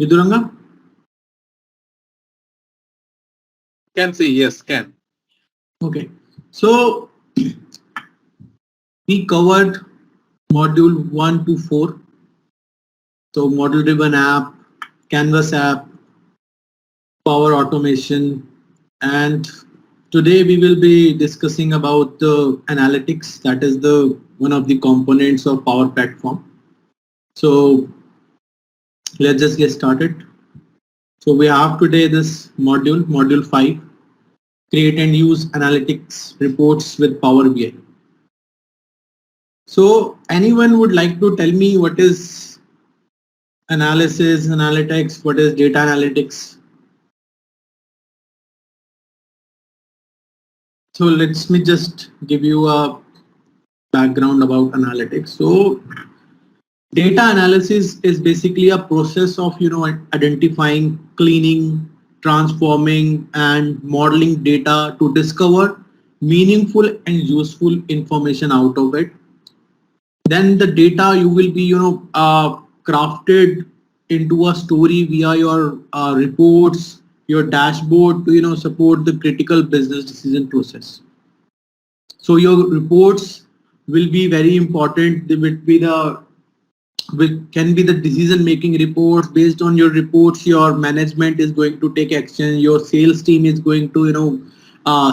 Viduranga? Can see, yes, can. Okay. So we covered module 1 to 4. So model driven app, Canvas app, power automation, and today we will be discussing about the analytics. That is the one of the components of Power Platform. So let's just get started. So we have today this module 5, create and use analytics reports with Power BI. So anyone would like to tell me what is analysis, analytics, what is data analytics? So let me just give you a background about analytics. So data analysis is basically a process of identifying, cleaning, transforming and modeling data to discover meaningful and useful information out of it. Then the data you will be crafted into a story via your reports, your dashboard to support the critical business decision process. So your reports will be very important. They will be the can be the decision making reports. Based on your reports, your management is going to take action, your sales team is going to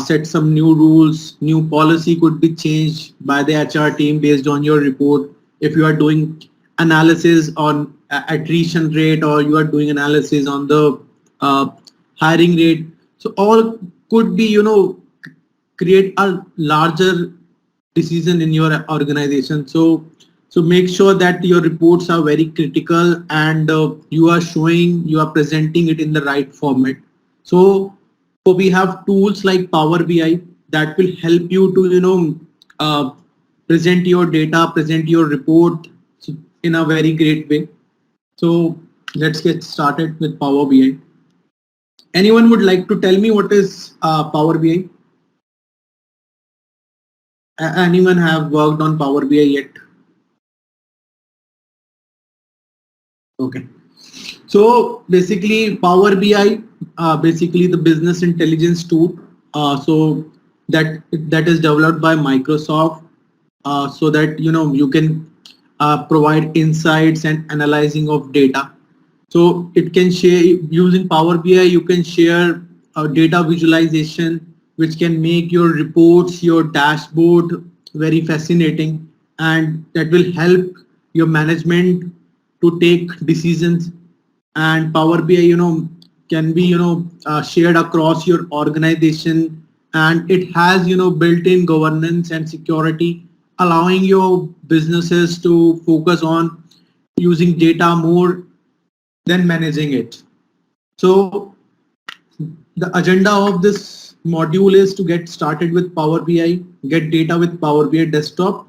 set some new rules, new policy could be changed by the HR team based on your report. If you are doing analysis on attrition rate, or you are doing analysis on the uh, hiring rate, so all could be create a larger decision in your organization. So make sure that your reports are very critical, and you are presenting it in the right format. So we have tools like Power BI that will help you to uh, present your data, present your report in a very great way. So let's get started with Power BI. Anyone would like to tell me what is Power BI? Anyone have worked on Power BI yet? Okay. So basically Power BI, basically the business intelligence tool. So that is developed by Microsoft, so that you can provide insights and analyzing of data. So it can share, using Power BI you can share data visualization, which can make your reports, your dashboard very fascinating, and that will help your management to take decisions. And Power BI can be shared across your organization, and it has built-in governance and security, allowing your businesses to focus on using data more than managing it. So the agenda of this module is to get started with Power BI, get data with Power BI desktop,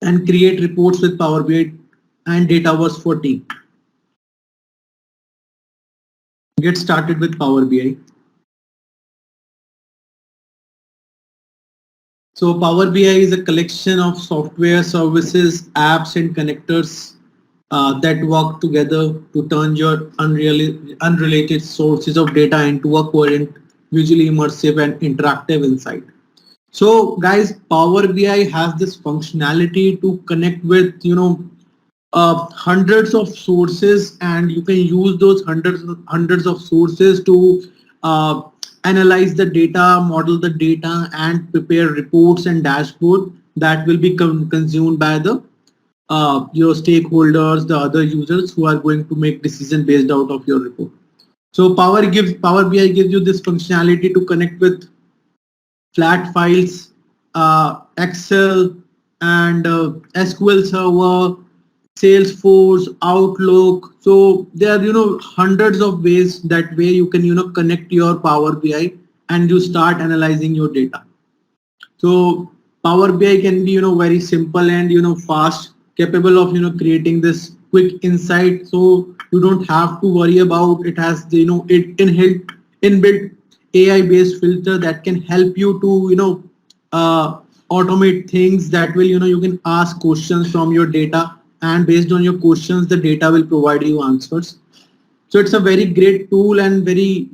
and create reports with Power BI and Dataverse for team. Get started with Power BI. So Power BI is a collection of software, services, apps and connectors that work together to turn your unrelated sources of data into a coherent, visually immersive and interactive insight. So guys, Power BI has this functionality to connect with hundreds of sources, and you can use those hundreds of sources to uh, analyze the data, model the data and prepare reports and dashboard that will be consumed by the your stakeholders, the other users who are going to make decision based out of your report. So Power BI gives you this functionality to connect with flat files, Excel and SQL Server, Salesforce, Outlook. So there are hundreds of ways that way you can connect your Power BI and you start analyzing your data. So Power BI can be very simple and fast, capable of creating this quick insight. So you don't have to worry about it. Has it inbuilt AI based filter that can help you to automate things that will you can ask questions from your data, and based on your questions the data will provide you answers. So it's a very great tool and very,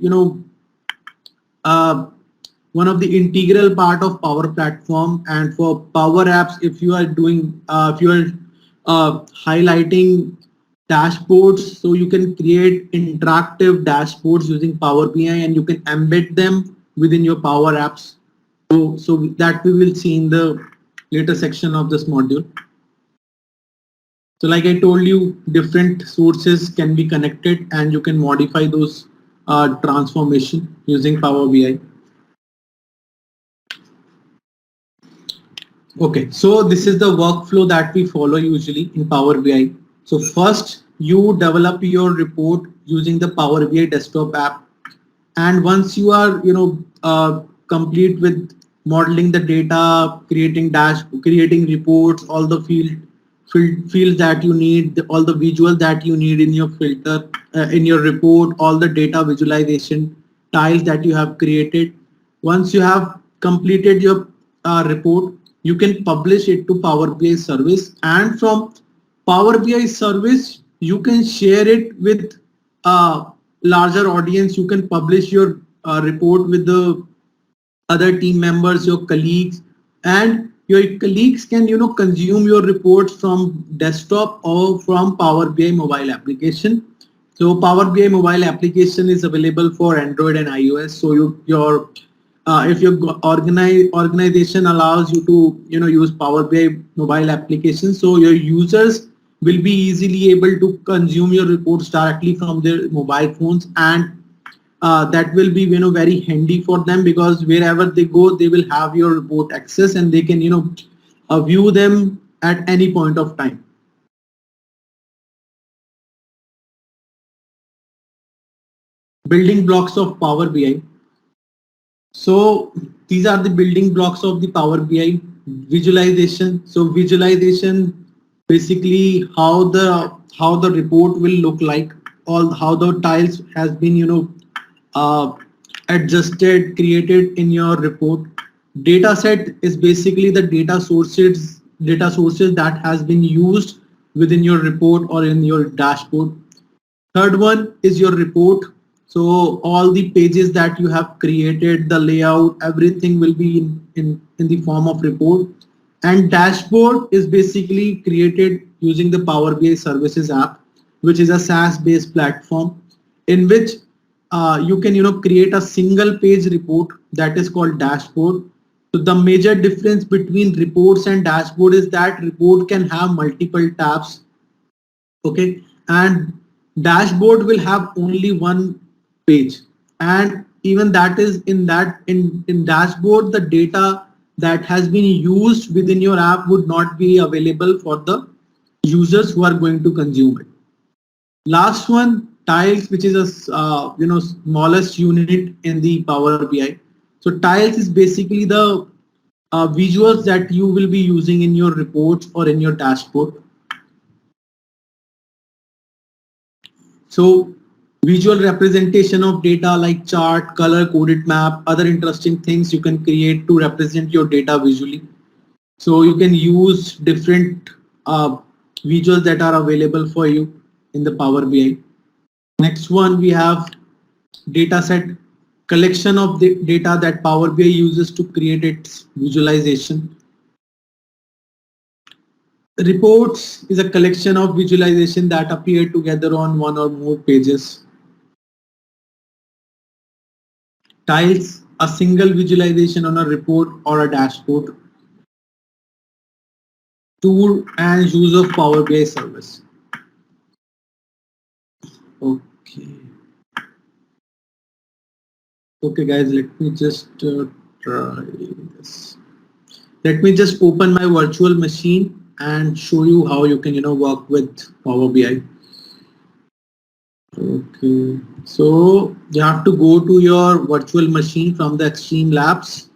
uh, one of the integral part of Power Platform. And for Power Apps, if you are doing, if you are highlighting dashboards, so you can create interactive dashboards using Power BI and you can embed them within your Power Apps. So that we will see in the later section of this module. So like I told you, different sources can be connected and you can modify those transformation using Power BI. Okay, so this is the workflow that we follow usually in Power BI. So first you develop your report using the Power BI desktop app. And once you are, complete with modeling the data, creating reports, all the fields that you need, all the visual that you need in your filter, in your report, all the data visualization tiles that you have created. Once you have completed your report, you can publish it to Power BI service, and from Power BI service, you can share it with a larger audience. You can publish your report with the other team members, your colleagues, and your colleagues can, consume your reports from desktop or from Power BI mobile application. So Power BI mobile application is available for Android and iOS. So your if your organization allows you to, use Power BI mobile application, so your users will be easily able to consume your reports directly from their mobile phones, and that will be, very handy for them, because wherever they go they will have your report access and they can, view them at any point of time. Building blocks of Power BI. So these are the building blocks of the Power BI. Visualization. So visualization, basically how the report will look like, all how the tiles has been, uh, adjusted, created in your report. Data set is basically the data sources that has been used within your report or in your dashboard. Third one is your report. So all the pages that you have created, the layout, everything will be in the form of report. And dashboard is basically created using the Power BI Services app, which is a SaaS based platform in which you can, create a single page report that is called dashboard. So the major difference between reports and dashboard is that report can have multiple tabs. Okay, and dashboard will have only one page, and even that is in dashboard, the data that has been used within your app would not be available for the users who are going to consume it. Last one, tiles, which is a smallest unit in the Power BI. So tiles is basically the visuals that you will be using in your reports or in your dashboard. So visual representation of data like chart, color coded map, other interesting things you can create to represent your data visually. So you can use different visuals that are available for you in the Power BI. Next one, we have data set, collection of the data that Power BI uses to create its visualization. Reports is a collection of visualization that appear together on one or more pages. Tiles, a single visualization on a report or a dashboard. Tool and use of Power BI service. Okay. Okay, guys, let me just try this. Let me just open my virtual machine and show you how you can, work with Power BI. Okay. So you have to go to your virtual machine from the Extreme Labs.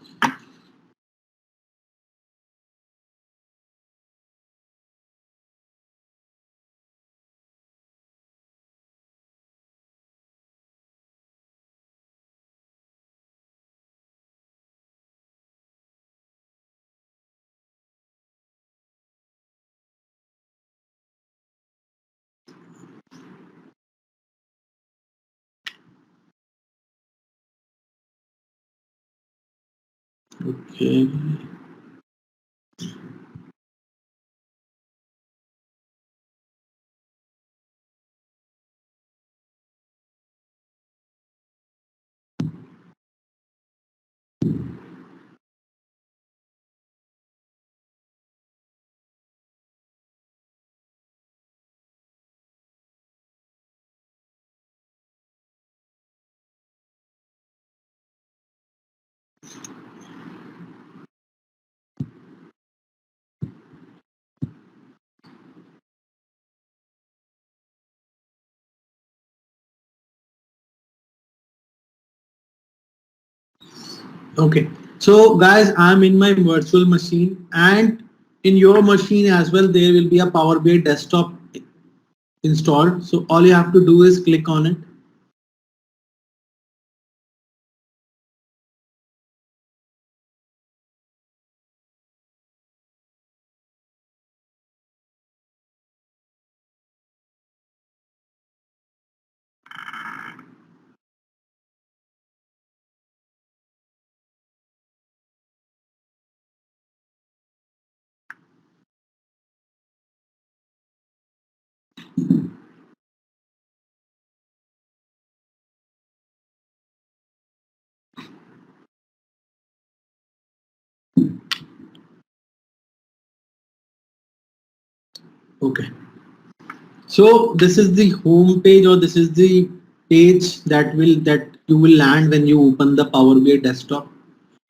Okay. Okay. So guys, I'm in my virtual machine, and in your machine as well, there will be a Power BI desktop installed. So all you have to do is click on it. Okay. So this is the home page, or this is the page that you will land when you open the Power BI desktop.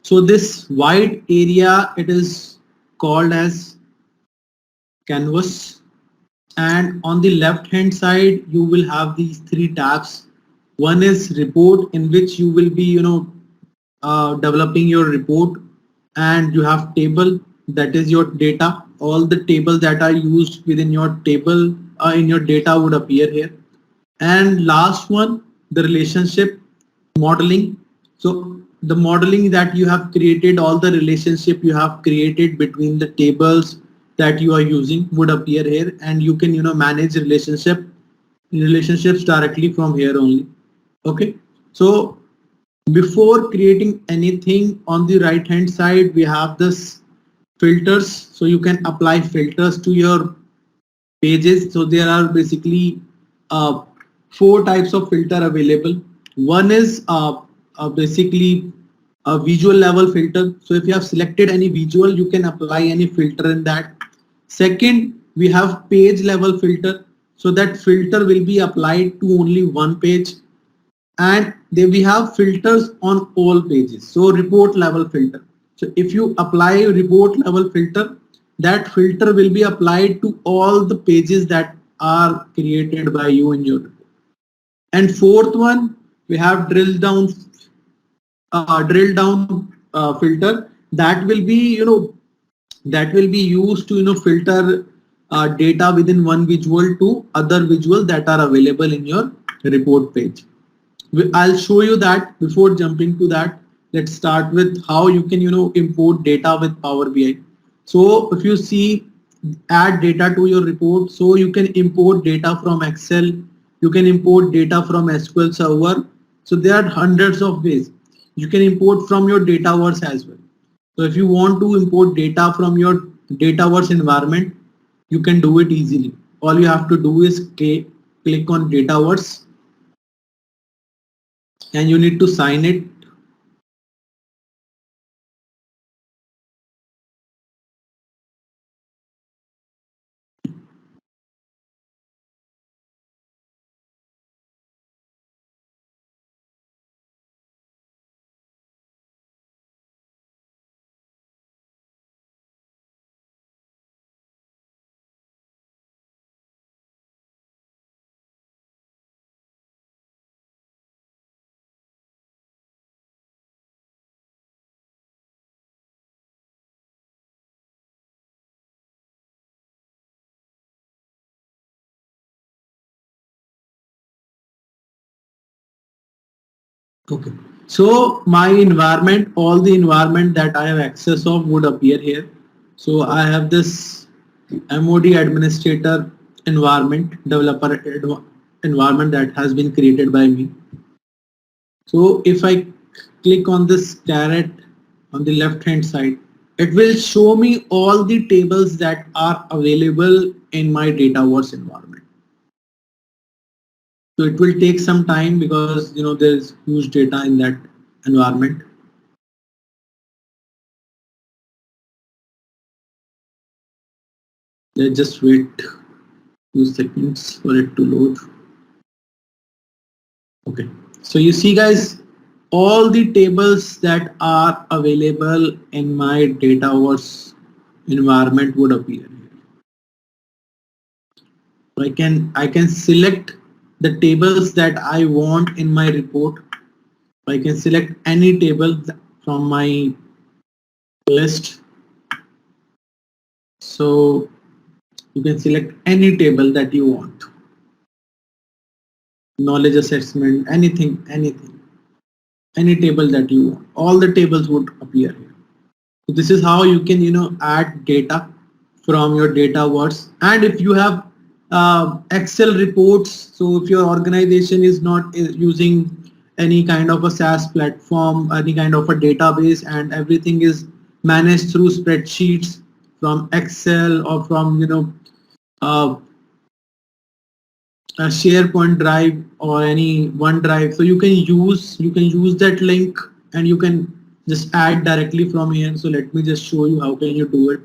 So this white area, it is called as canvas, and on the left hand side you will have these three tabs. One is report, in which you will be developing your report, and you have table, that is your data. All the tables that are used within your table in your data would appear here. And last one, the relationship modeling. So the modeling that you have created, all the relationship you have created between the tables that you are using would appear here, and you can manage relationships directly from here only. Okay. So before creating anything, on the right hand side we have this filters, so you can apply filters to your pages. So there are basically uh, four types of filter available. One is basically a visual level filter. So if you have selected any visual, you can apply any filter in that. Second, we have page level filter. So that filter will be applied to only one page. And then we have filters on all pages. So report level filter. So if you apply report level filter, that filter will be applied to all the pages that are created by you in your report. And fourth one, we have drill down filter, that will be used to filter data within one visual to other visual that are available in your report page. I'll show you that. Before jumping to that, let's start with how you can import data with Power BI. So if you see add data to your report, so you can import data from Excel, you can import data from SQL Server. So there are hundreds of ways. You can import from your Dataverse as well. So if you want to import data from your Dataverse environment, you can do it easily. All you have to do is click on Dataverse, and you need to sign it. Okay. So my environment, all the environment that I have access of would appear here. So I have this MOD administrator environment, environment that has been created by me. So if I click on this caret on the left hand side, it will show me all the tables that are available in my Dataverse environment. So it will take some time because there's huge data in that environment. Let's just wait few seconds for it to load. Okay, so you see guys, all the tables that are available in my Dataverse environment would appear here. So I can select the tables that I want in my report. I can select any table from my list. So you can select any table that you want. Knowledge assessment, anything, any table that you want. All the tables would appear here. So this is how you can add data from your Dataverse. And if you have Excel reports, so if your organization is not using any kind of a SaaS platform, any kind of a database, and everything is managed through spreadsheets from Excel or from a SharePoint drive or any OneDrive, so you can use that link and you can just add directly from here. So let me just show you how can you do it.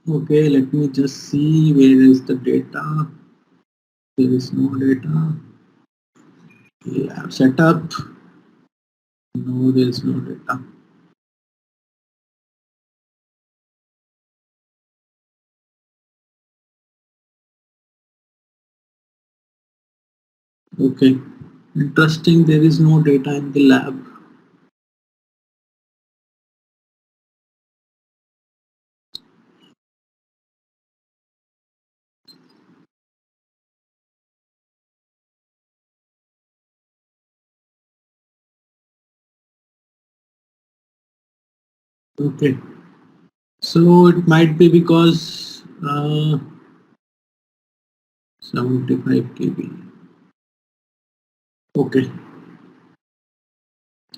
Okay, let me just see where is the data. There is no data. Lab setup. No, there is no data. Okay, interesting. There is no data in the lab. Okay, so it might be because 75 KB. Okay,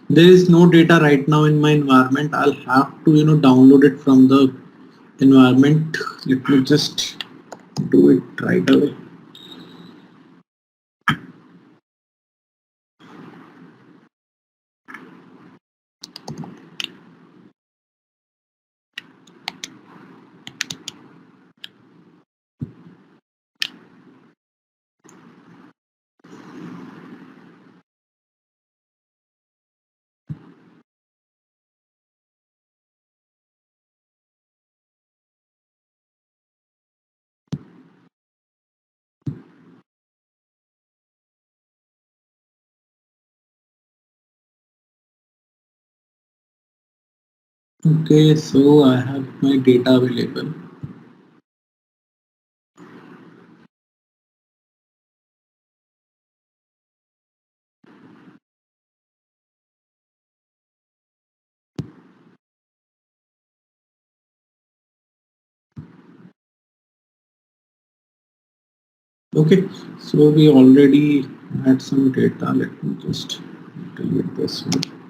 there is no data right now in my environment. I'll have to download it from the environment. Let me just do it right away. Okay, so I have my data available. Okay, so we already had some data. Let me just delete this one.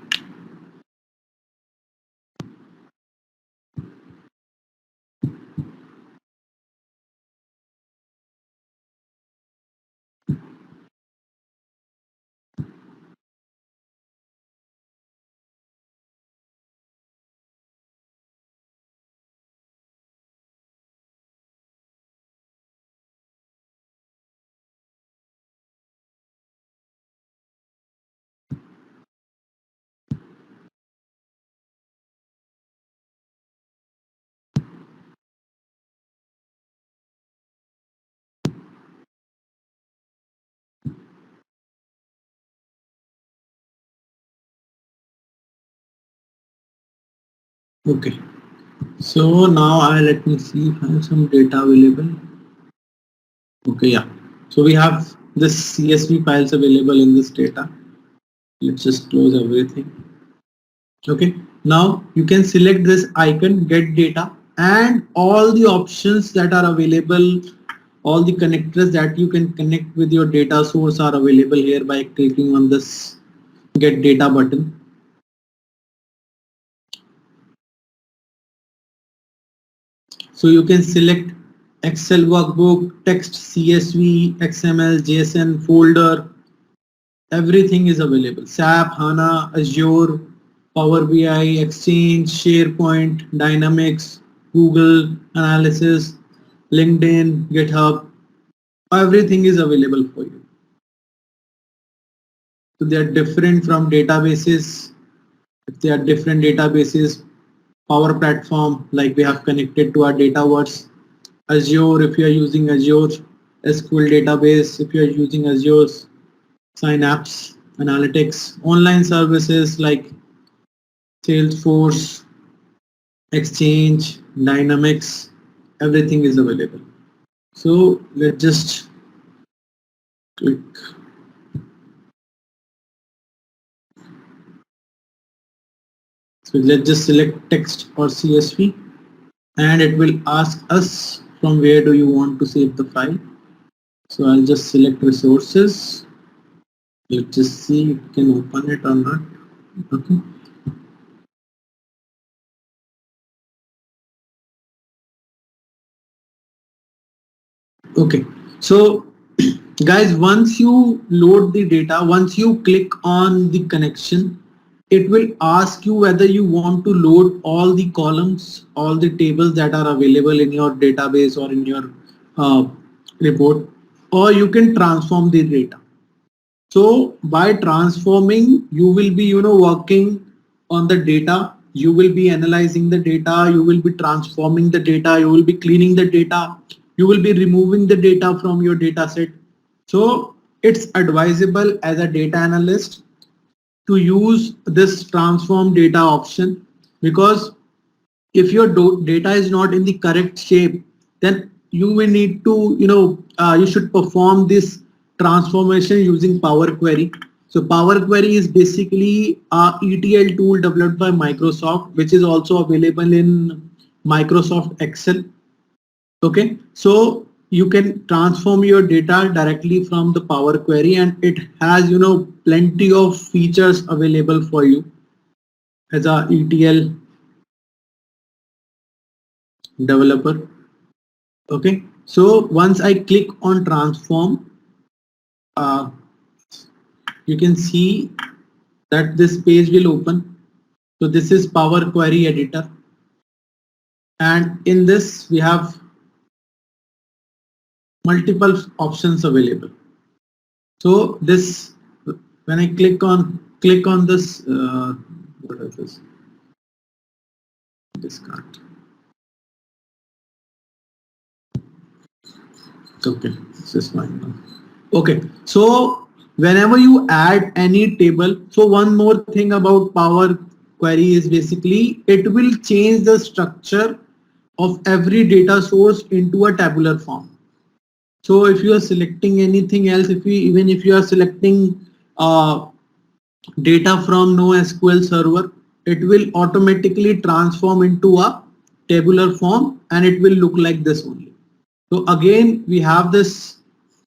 Okay, so now let me see if I have some data available. Okay, yeah. So we have this CSV files available in this data. Let's just close everything. Okay, now you can select this icon, get data, and all the options that are available, all the connectors that you can connect with your data source are available here by clicking on this get data button. So you can select Excel workbook, text, CSV, XML, JSON, folder. Everything is available. SAP, HANA, Azure, Power BI, Exchange, SharePoint, Dynamics, Google Analysis, LinkedIn, GitHub. Everything is available for you. So they are different from databases. If they are different databases, Power Platform, like we have connected to our Dataverse. Azure, if you are using Azure SQL database, if you are using Azure Synapse Analytics, online services like Salesforce, Exchange, Dynamics, everything is available. So let's just click. So let's just select text or CSV, and it will ask us from where do you want to save the file. So I'll just select resources. Let's just see if we can open it or not. Okay. Okay. So guys, once you load the data, once you click on the connection, it will ask you whether you want to load all the columns, all the tables that are available in your database or in your report, or you can transform the data. So by transforming, you will be, working on the data. You will be analyzing the data. You will be transforming the data. You will be cleaning the data. You will be removing the data from your data set. So it's advisable as a data analyst to use this transform data option, because if your data is not in the correct shape, then you will need to, you should perform this transformation using Power Query. So Power Query is basically a ETL tool developed by Microsoft, which is also available in Microsoft Excel. Okay, so you can transform your data directly from the Power Query, and it has, plenty of features available for you as a ETL developer. Okay, so once I click on transform, you can see that this page will open. So this is Power Query Editor, and in this we have multiple options available. So this, when I click on this, what is this? Discard. Okay, this is fine. Okay, so whenever you add any table, so one more thing about Power Query is basically it will change the structure of every data source into a tabular form. So if you are selecting anything else, even if you are selecting data from NoSQL server, it will automatically transform into a tabular form, and it will look like this only. So again, we have this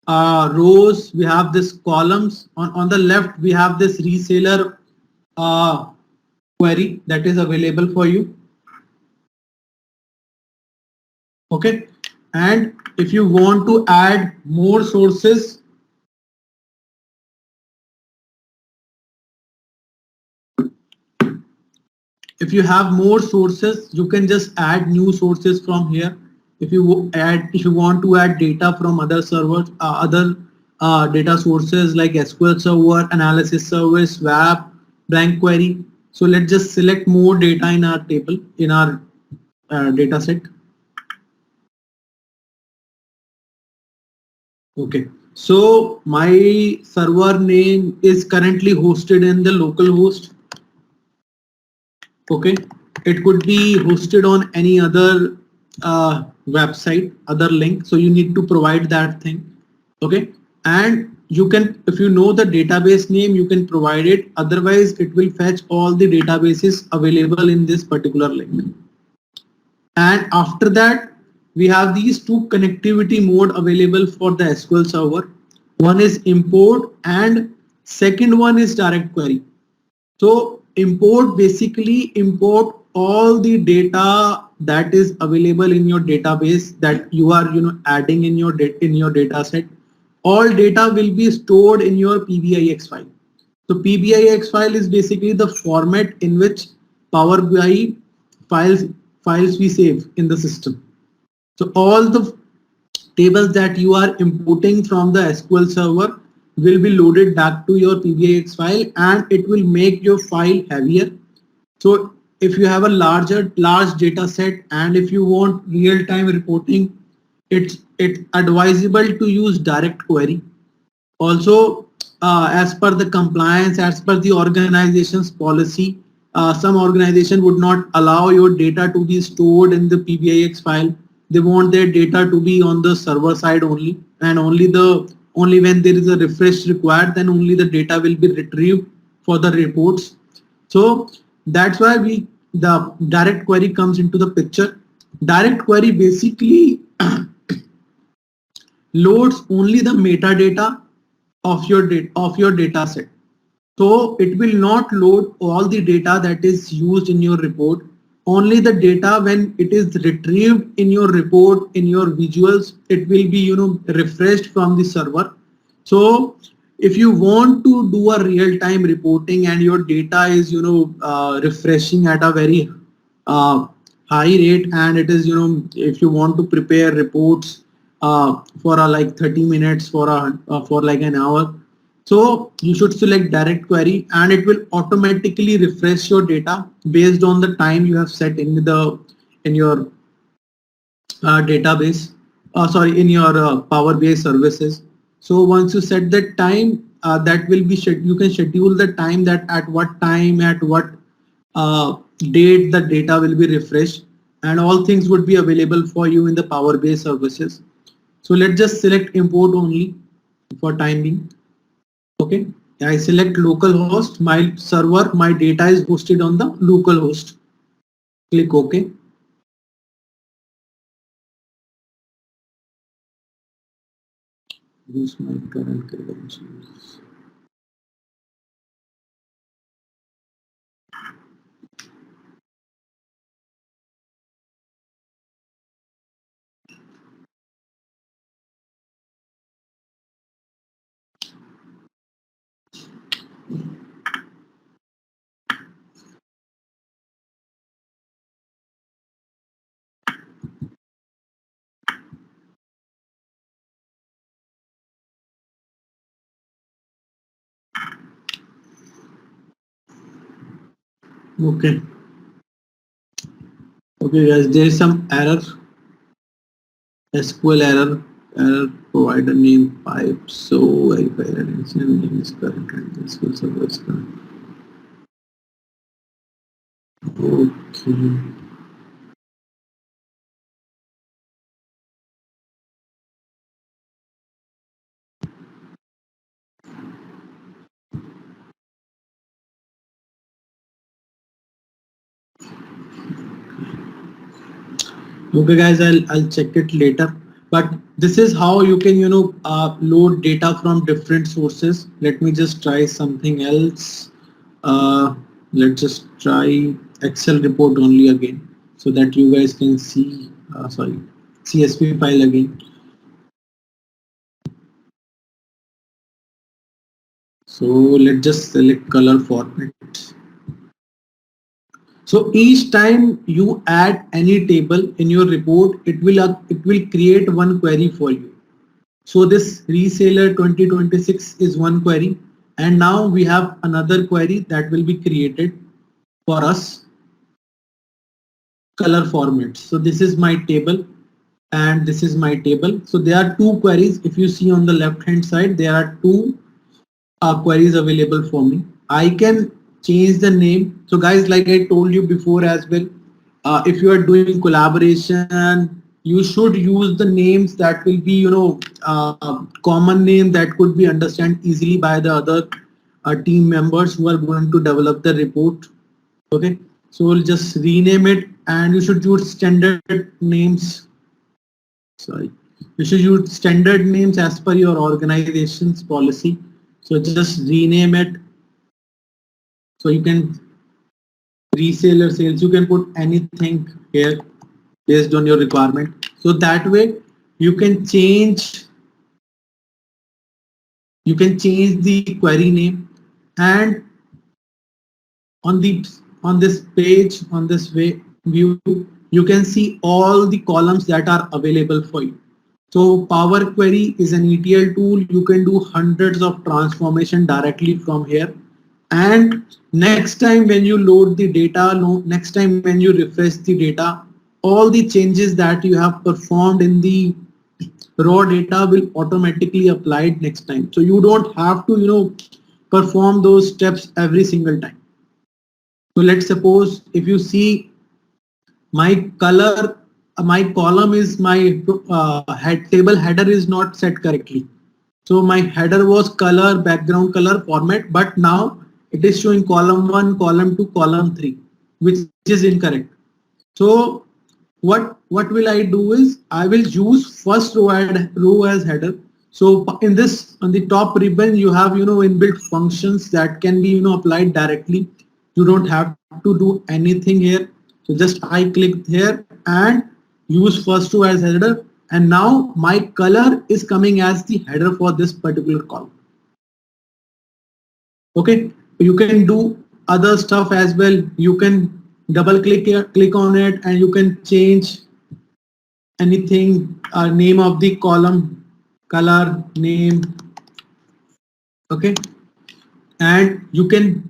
rows, we have this columns. On the left, we have this reseller query that is available for you. Okay, and if you want to add more sources, if you have more sources, you can just add new sources from here. If you want to add data from other servers, other data sources like SQL Server, Analysis Service, WAP, Blank Query. So let's just select more data in our table, in our data set. Okay, so my server name is currently hosted in the local host. Okay, it could be hosted on any other website, other link, so you need to provide that thing. Okay, and you can, if you know the database name, you can provide it, otherwise it will fetch all the databases available in this particular link. And after that, we have these two connectivity mode available for the SQL server. One is import and second one is direct query. So import, basically import all the data that is available in your database that you are adding in your data set. All data will be stored in your PBIX file. So PBIX file is basically the format in which Power BI files files we save in the system. So all the tables that you are importing from the SQL server will be loaded back to your PBIX file, and it will make your file heavier. So if you have a large data set and if you want real-time reporting, it's advisable to use direct query. Also, as per the compliance, as per the organization's policy, some organization would not allow your data to be stored in the PBIX file. They want their data to be on the server side only, and only when there is a refresh required, then only the data will be retrieved for the reports. So that's why the direct query comes into the picture. Direct query basically loads only the metadata of your data set. So it will not load all the data that is used in your report. Only the data when it is retrieved in your report, in your visuals, it will be refreshed from the server. So if you want to do a real-time reporting and your data is refreshing at a very uh, high rate, and it is if you want to prepare reports for like 30 minutes for like an hour, so you should select direct query, and it will automatically refresh your data based on the time you have set in your database, sorry, in your Power BI services. So once you set that time, that will be you can schedule the time, that at what time, at what date the data will be refreshed, and all things would be available for you in the Power BI services. So let's just select import only for time being. Okay, I select local host, my server, my data is hosted on the local host. Click OK. Use my current credentials. Okay. Okay, guys, there is some error. SQL error provider name pipe. So verify that name is correct and SQL server is correct. Okay. Okay, guys, I'll check it later. But this is how you can load data from different sources. Let me just try something else. Let's just try Excel report only again, so that you guys can see. Sorry, CSV file again. So let's just select color format. So each time you add any table in your report, it will create one query for you. So this reseller 2026 is one query, and now we have another query that will be created for us. Color formats. So this is my table and this is my table. So there are two queries. If you see on the left hand side, there are two queries available for me. I can change the name. So guys, like I told you before as well, if you are doing collaboration, you should use the names that will be common name that could be understood easily by the other team members who are going to develop the report. Okay, so we'll just rename it, and you should use standard names. Sorry, you should use standard names as per your organization's policy. So just rename it. So you can reseller sales, you can put anything here based on your requirement. So that way you can change the query name, and on the on this page, on this way view, you can see all the columns that are available for you. So Power Query is an ETL tool. You can do hundreds of transformation directly from here. And next time when you load the data, next time when you refresh the data, all the changes that you have performed in the raw data will automatically applied next time. So you don't have to, perform those steps every single time. So let's suppose if you see my color, my column is my head table header is not set correctly. So my header was color, background color format, but now it is showing column 1, column 2, column 3, which is incorrect. So what will I do is I will use first row as header. So in this, on the top ribbon, you have inbuilt functions that can be applied directly. You don't have to do anything here. So just I click here and use first row as header, and now my color is coming as the header for this particular column. Okay, you can do other stuff as well. You can double click here, click on it, and you can change anything, name of the column, color, name. Okay, and you can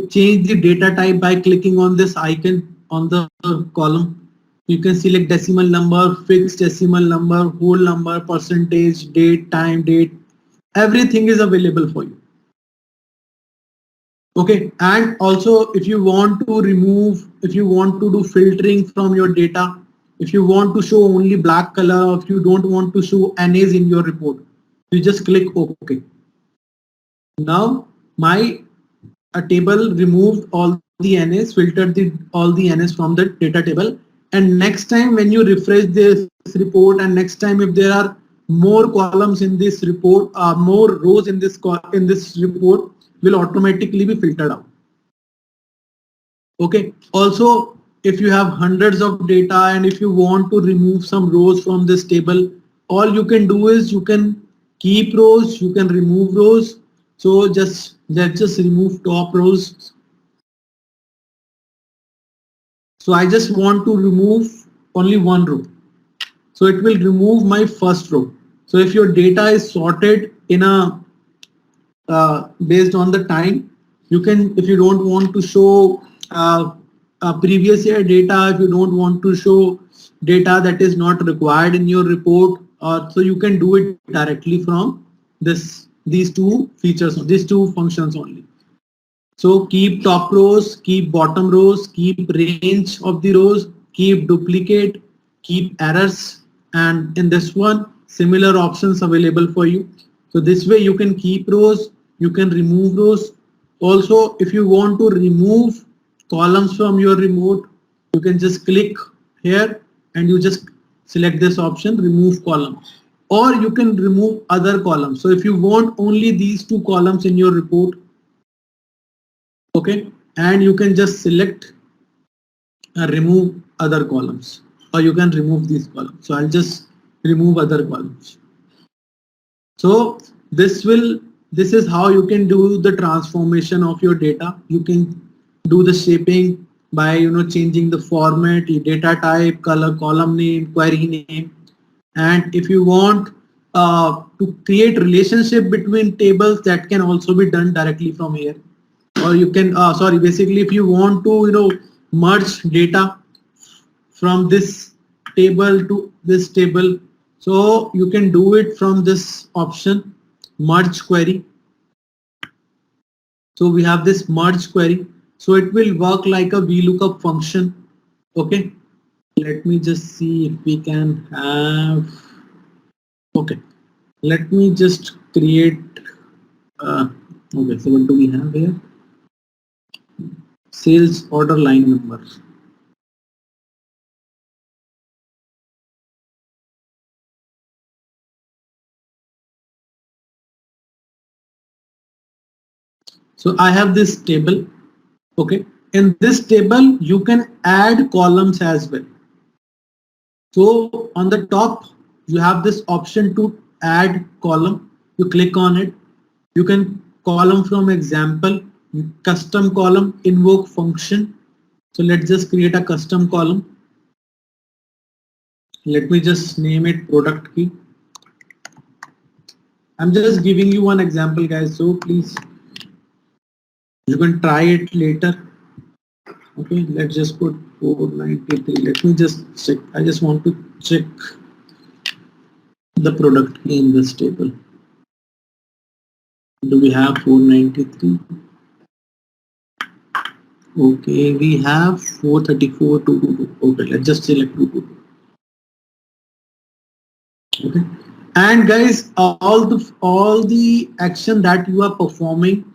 change the data type by clicking on this icon on the column. You can select decimal number, fixed decimal number, whole number, percentage, date, time, date. Everything is available for you. Okay, and also if you want to remove, if you want to do filtering from your data, if you want to show only black color, or if you don't want to show NAs in your report, you just click OK. Now my table removed all the NAs, filtered all the NAs from the data table, and next time when you refresh this report, and next time if there are more columns in this report, more rows in this report, will automatically be filtered out. Okay, also if you have hundreds of data and if you want to remove some rows from this table, all you can do is you can keep rows, you can remove rows. So let's just remove top rows. So I just want to remove only one row. So it will remove my first row. So if your data is sorted in a based on the time, you can, if you don't want to show previous year data, if you don't want to show data that is not required in your report, so you can do it directly from these two features, these two functions only. So keep top rows, keep bottom rows, keep range of the rows, keep duplicate, keep errors, and in this one similar options available for you. So this way you can keep rows, you can remove rows. Also if you want to remove columns from your remote, you can just click here and you just select this option, remove column, or you can remove other columns. So if you want only these two columns in your report, okay, and you can just select remove other columns, or you can remove these columns. So I'll just remove other columns. So this is how you can do the transformation of your data. You can do the shaping by changing the format, data type, color, column name, query name. And if you want to create relationship between tables, that can also be done directly from here. Or you can sorry, basically if you want to merge data from this table to this table, so you can do it from this option, merge query. So we have this merge query, so it will work like a VLOOKUP function. Okay, let me just see if we can have, okay, let me just create okay, so what do we have here? Sales order line number. So I have this table. Okay, in this table you can add columns as well. So on the top you have this option to add column. You click on it. You can column from example, custom column, invoke function. So let's just create a custom column. Let me just name it product key. I'm just giving you one example, guys, so please you can try it later. Okay, let's just put 493. Let me just check. I just want to check the product key in this table. Do we have 493? Okay, we have 434 222. Okay, let's just select 222. Okay, and guys, all the action that you are performing,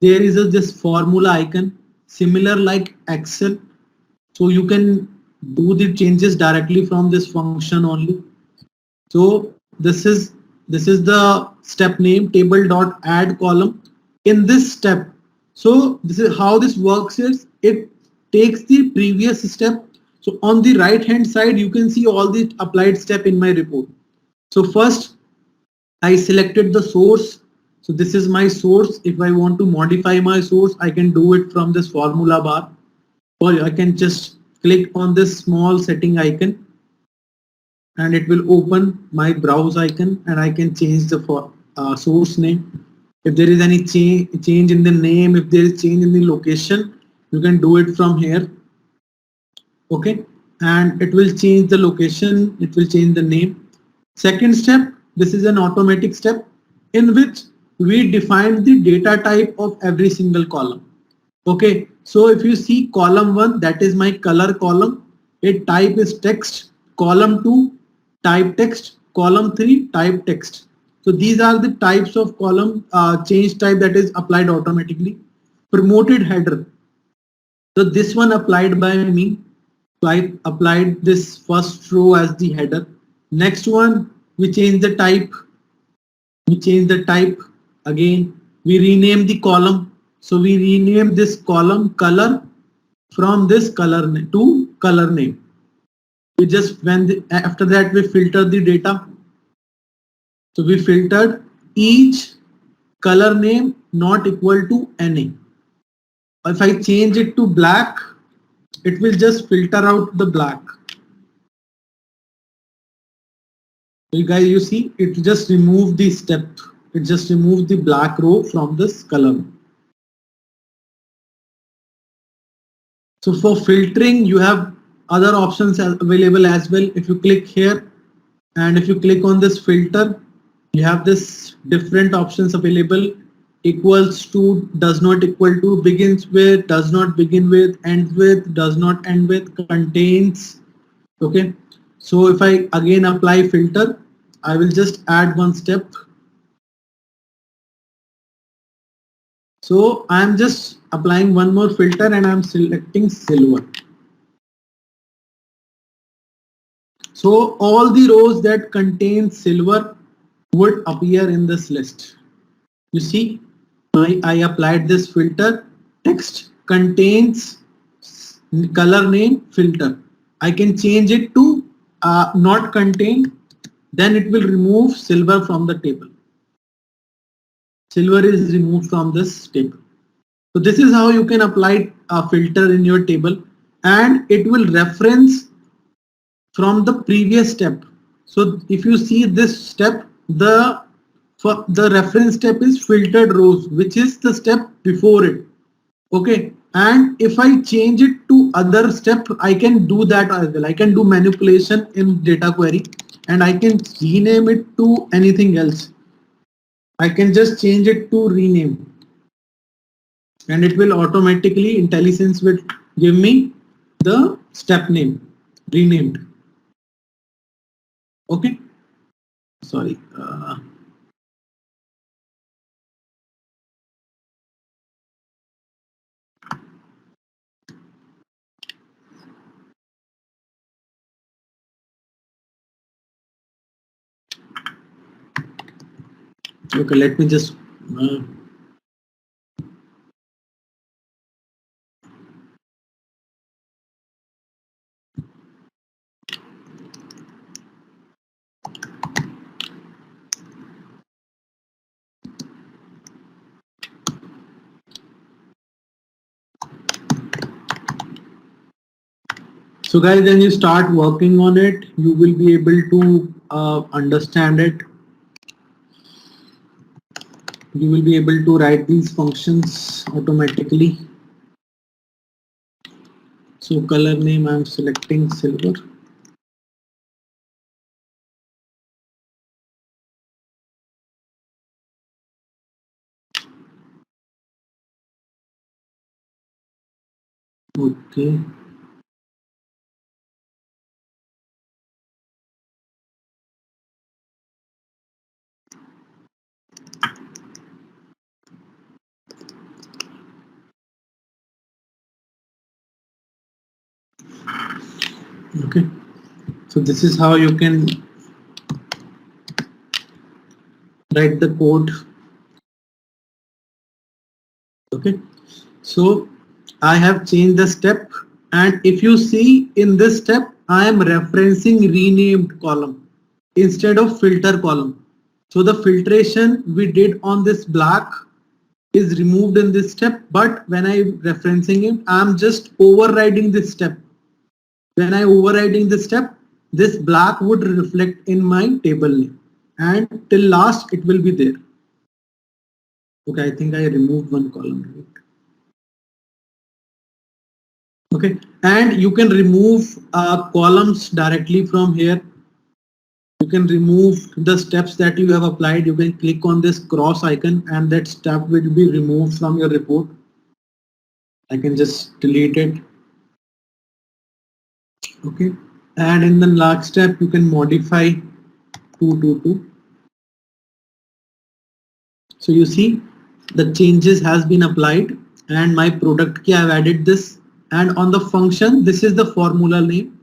there is a this formula icon similar like Excel, so you can do the changes directly from this function only. So this is the step name table dot add column. In this step, so this is how this works is it takes the previous step. So on the right hand side you can see all the applied step in my report. So first I selected the source. So this is my source. If I want to modify my source, I can do it from this formula bar, or I can just click on this small setting icon and it will open my browse icon, and I can change the source name. If there is any change in the name, if there is change in the location, you can do it from here. Okay, and it will change the location, it will change the name. Second step, this is an automatic step in which we define the data type of every single column. Okay, so if you see column 1, that is my color column, its type is text. Column 2, type text. Column 3, type text. So these are the types of column change type that is applied automatically. Promoted header, so this one applied by me. So I applied this first row as the header. Next one, we change the type. We change the type again. We rename the column. So we rename this column color from this color name to color name. We just after that we filter the data. So we filtered each color name not equal to NA. If I change it to black, it will just filter out the black. So you guys, you see, it just remove the step. It just remove the black row from this column. So for filtering, you have other options available as well. If you click here and if you click on this filter, you have this different options available. Equals to, does not equal to, begins with, does not begin with, ends with, does not end with, contains. Okay, so if I again apply filter, I will just add one step. So I'm just applying one more filter and I'm selecting silver. So all the rows that contain silver would appear in this list. You see, I applied this filter, text contains color name filter. I can change it to not contain, then it will remove silver from the table. Silver is removed from this table. So this is how you can apply a filter in your table, and it will reference from the previous step. So if you see this step, the reference step is filtered rows, which is the step before it. Okay, and if I change it to other step, I can do that as well. I can do manipulation in data query and I can rename it to anything else. I can just change it to rename, and it will automatically, IntelliSense will give me the step name renamed. Okay, sorry. Okay, let me just So guys, when you start working on it, you will be able to understand it. You will be able to write these functions automatically. So color name, I'm selecting silver. Okay. Okay. So this is how you can write the code. Okay. So I have changed the step, and if you see in this step, I am referencing renamed column instead of filter column. So the filtration we did on this black is removed in this step, but when I'm referencing it, I'm just overriding this step. When I overriding this step, this black would reflect in my table name, and till last it will be there. Okay, I think I removed one column, right? Okay, and you can remove columns directly from here. You can remove the steps that you have applied. You can click on this cross icon and that step will be removed from your report. I can just delete it. Okay, and in the last step you can modify 222. So you see the changes has been applied, and my product key I've added this, and on the function this is the formula name,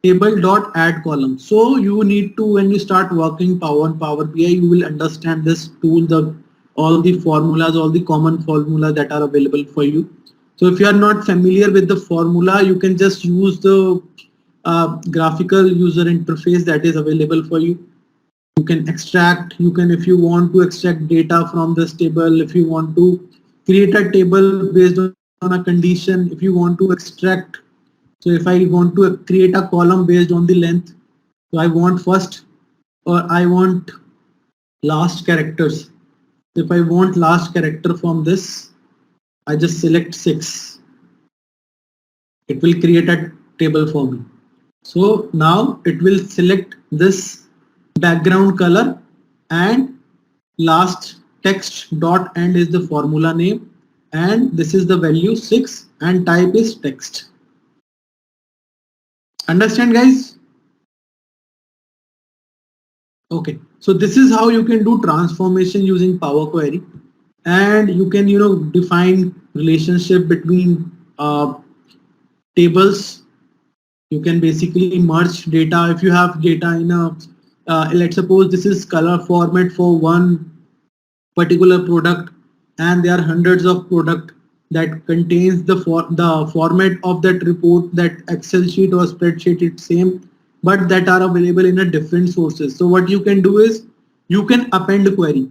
table dot add column. So you need to, when you start working Power BI, you will understand this tool, the all the formulas, all the common formulas that are available for you. So if you are not familiar with the formula, you can just use the graphical user interface that is available for you. You can extract, you can, if you want to extract data from this table, if you want to create a table based on a condition, if you want to extract. So if I want to create a column based on the length, so I want first or I want last characters. If I want last character from this, I just select 6. It will create a table for me. So now it will select this background color, and last text dot end is the formula name, and this is the value 6 and type is text. Understand guys? Okay, so this is how you can do transformation using Power Query, and you can define relationship between tables. You can basically merge data. If you have data in a let's suppose this is color format for one particular product, and there are hundreds of product that contains the format of that report, that Excel sheet or spreadsheet, it's same, but that are available in a different sources. So what you can do is you can append query.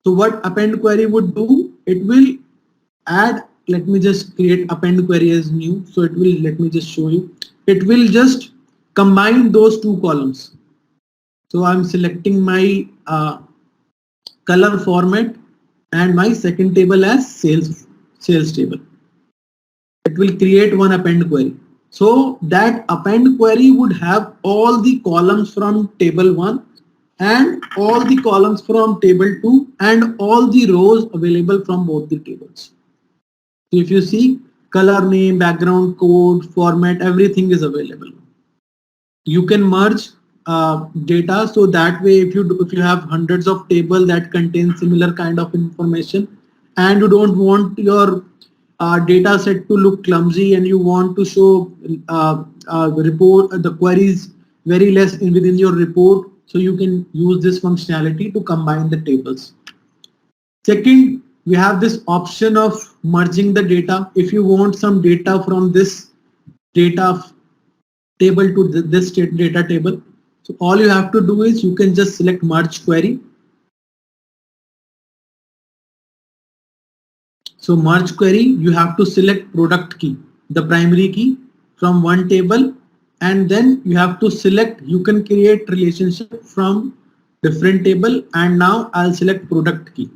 So what append query would do, it will add, let me just create append query as new. So it will, let me just show you, it will just combine those two columns. So I'm selecting my color format and my second table as sales table. It will create one append query. So that append query would have all the columns from table 1 and all the columns from table 2 and all the rows available from both the tables. So if you see, color name, background code, format, everything is available. You can merge data, so that way if you have hundreds of tables that contain similar kind of information, and you don't want your data set to look clumsy, and you want to show report the queries very less within your report, so you can use this functionality to combine the tables. Second, we have this option of merging the data. If you want some data from this data table to this data table, so all you have to do is you can just select merge query. So merge query, you have to select product key, the primary key from one table, and then you have to select, you can create relationship from different table, and now I'll select product key.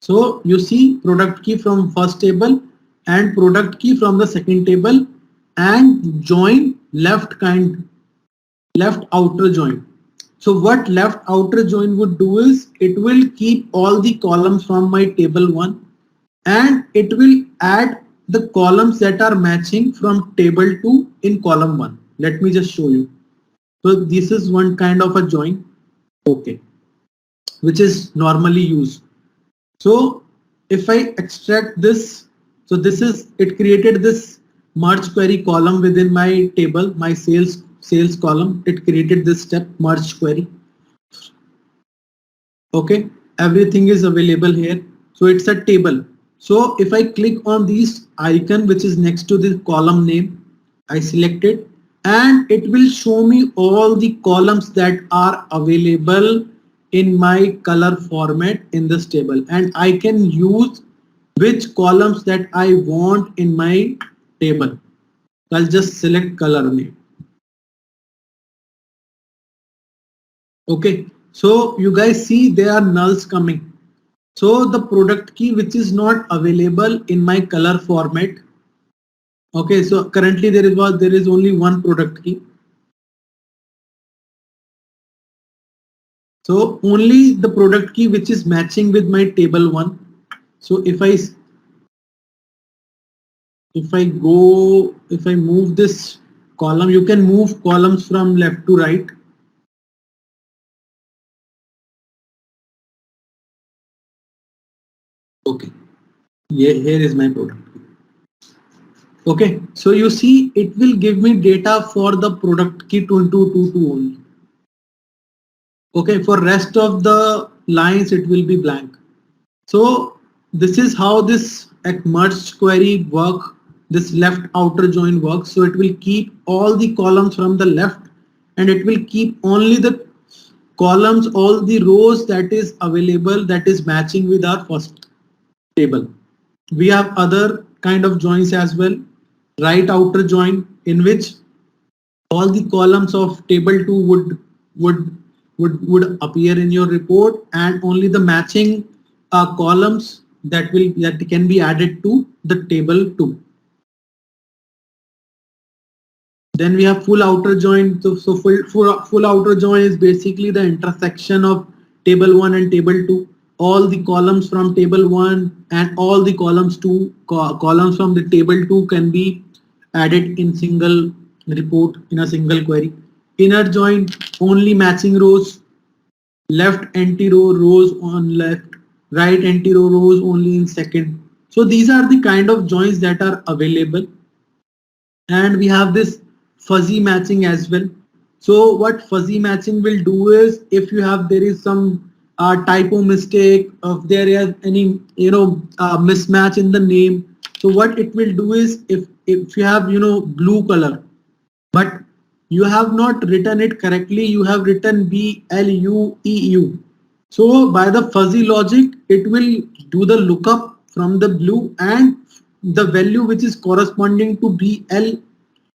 So you see product key from first table and product key from the second table, and join left outer join. So what left outer join would do is it will keep all the columns from my table 1 and it will add the columns that are matching from table 2 in column 1. Let me just show you. So this is one kind of a join, okay, which is normally used. So if I extract this, so this is, it created this merge query column within my table, my sales column. It created this step, merge query. Okay, everything is available here. So it's a table. So if I click on this icon which is next to the column name, I select it and it will show me all the columns that are available in my color format in this table, and I can use which columns that I want in my table. I'll just select color name. Okay, so you guys see there are nulls coming. So the product key which is not available in my color format. Okay, so currently there is only one product key. So only the product key which is matching with my table 1. So if I move this column, you can move columns from left to right. Okay, here is my product. Okay, so you see it will give me data for the product key 2222 only. Okay, for rest of the lines it will be blank. So this is how this merged query work, this left outer join works. So it will keep all the columns from the left and it will keep only the columns, all the rows that is available, that is matching with our first table. We have other kind of joins as well. Right outer join, in which all the columns of table 2 would appear in your report, and only the matching columns that can be added to the table 2. Then we have full outer join. So full outer join is basically the intersection of table 1 and table 2. All the columns from table 1 and all the columns columns from the table 2 can be added in single report, in a single query. Inner join, only matching rows. Left anti-row rows on left, right anti-row rows only in second. So these are the kind of joins that are available. And we have this fuzzy matching as well. So what fuzzy matching will do is, if there is some typo mistake, if there is any mismatch in the name, so what it will do is, if you have blue color but you have not written it correctly, you have written BLUEU. So by the fuzzy logic, it will do the lookup from the blue, and the value which is corresponding to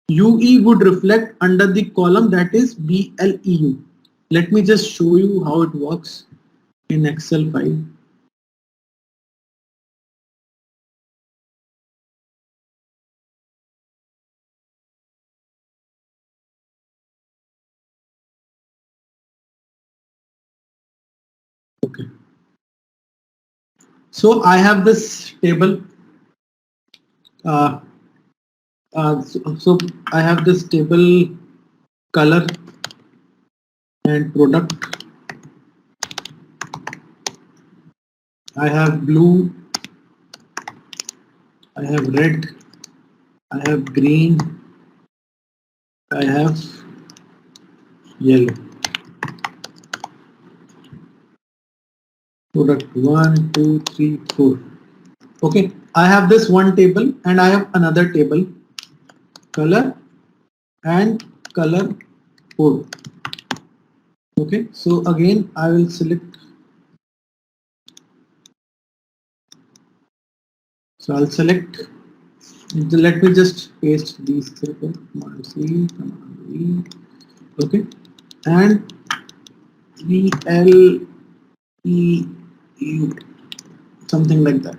BLUE would reflect under the column that is BLEU. Let me just show you how it works in Excel file. Okay. So I have this table. So I have this table color and product. I have blue, I have red, I have green, I have yellow. Product 1, 2, 3, 4. Okay, I have this one table and I have another table, color and color code. Okay, so again I will select. So I'll select Let me just paste these three. Command C, Command V. Okay, and VLEU, something like that.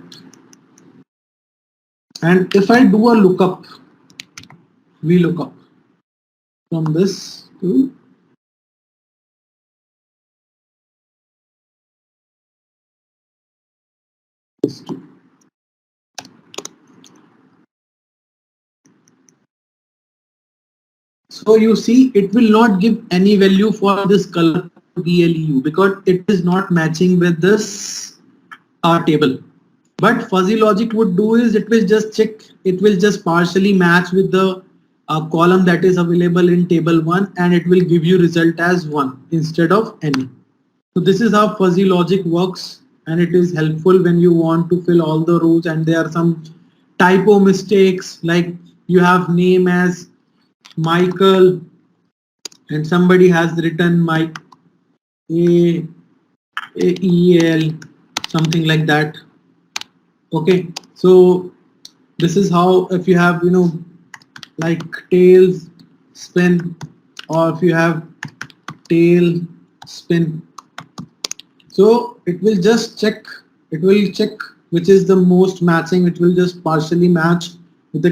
And if I do a lookup, VLOOKUP from this to this two. So you see, it will not give any value for this color VLEU because it is not matching with this table. But fuzzy logic would do is it will just check, it will just partially match with the column that is available in table 1 and it will give you result as 1 instead of any. So this is how fuzzy logic works, and it is helpful when you want to fill all the rows and there are some typo mistakes, like you have name as Michael and somebody has written Mike A-E-L, something like that. Okay, so this is how, if you have, like tails spin, or if you have tail spin, so it will just check, which is the most matching. It will just partially match with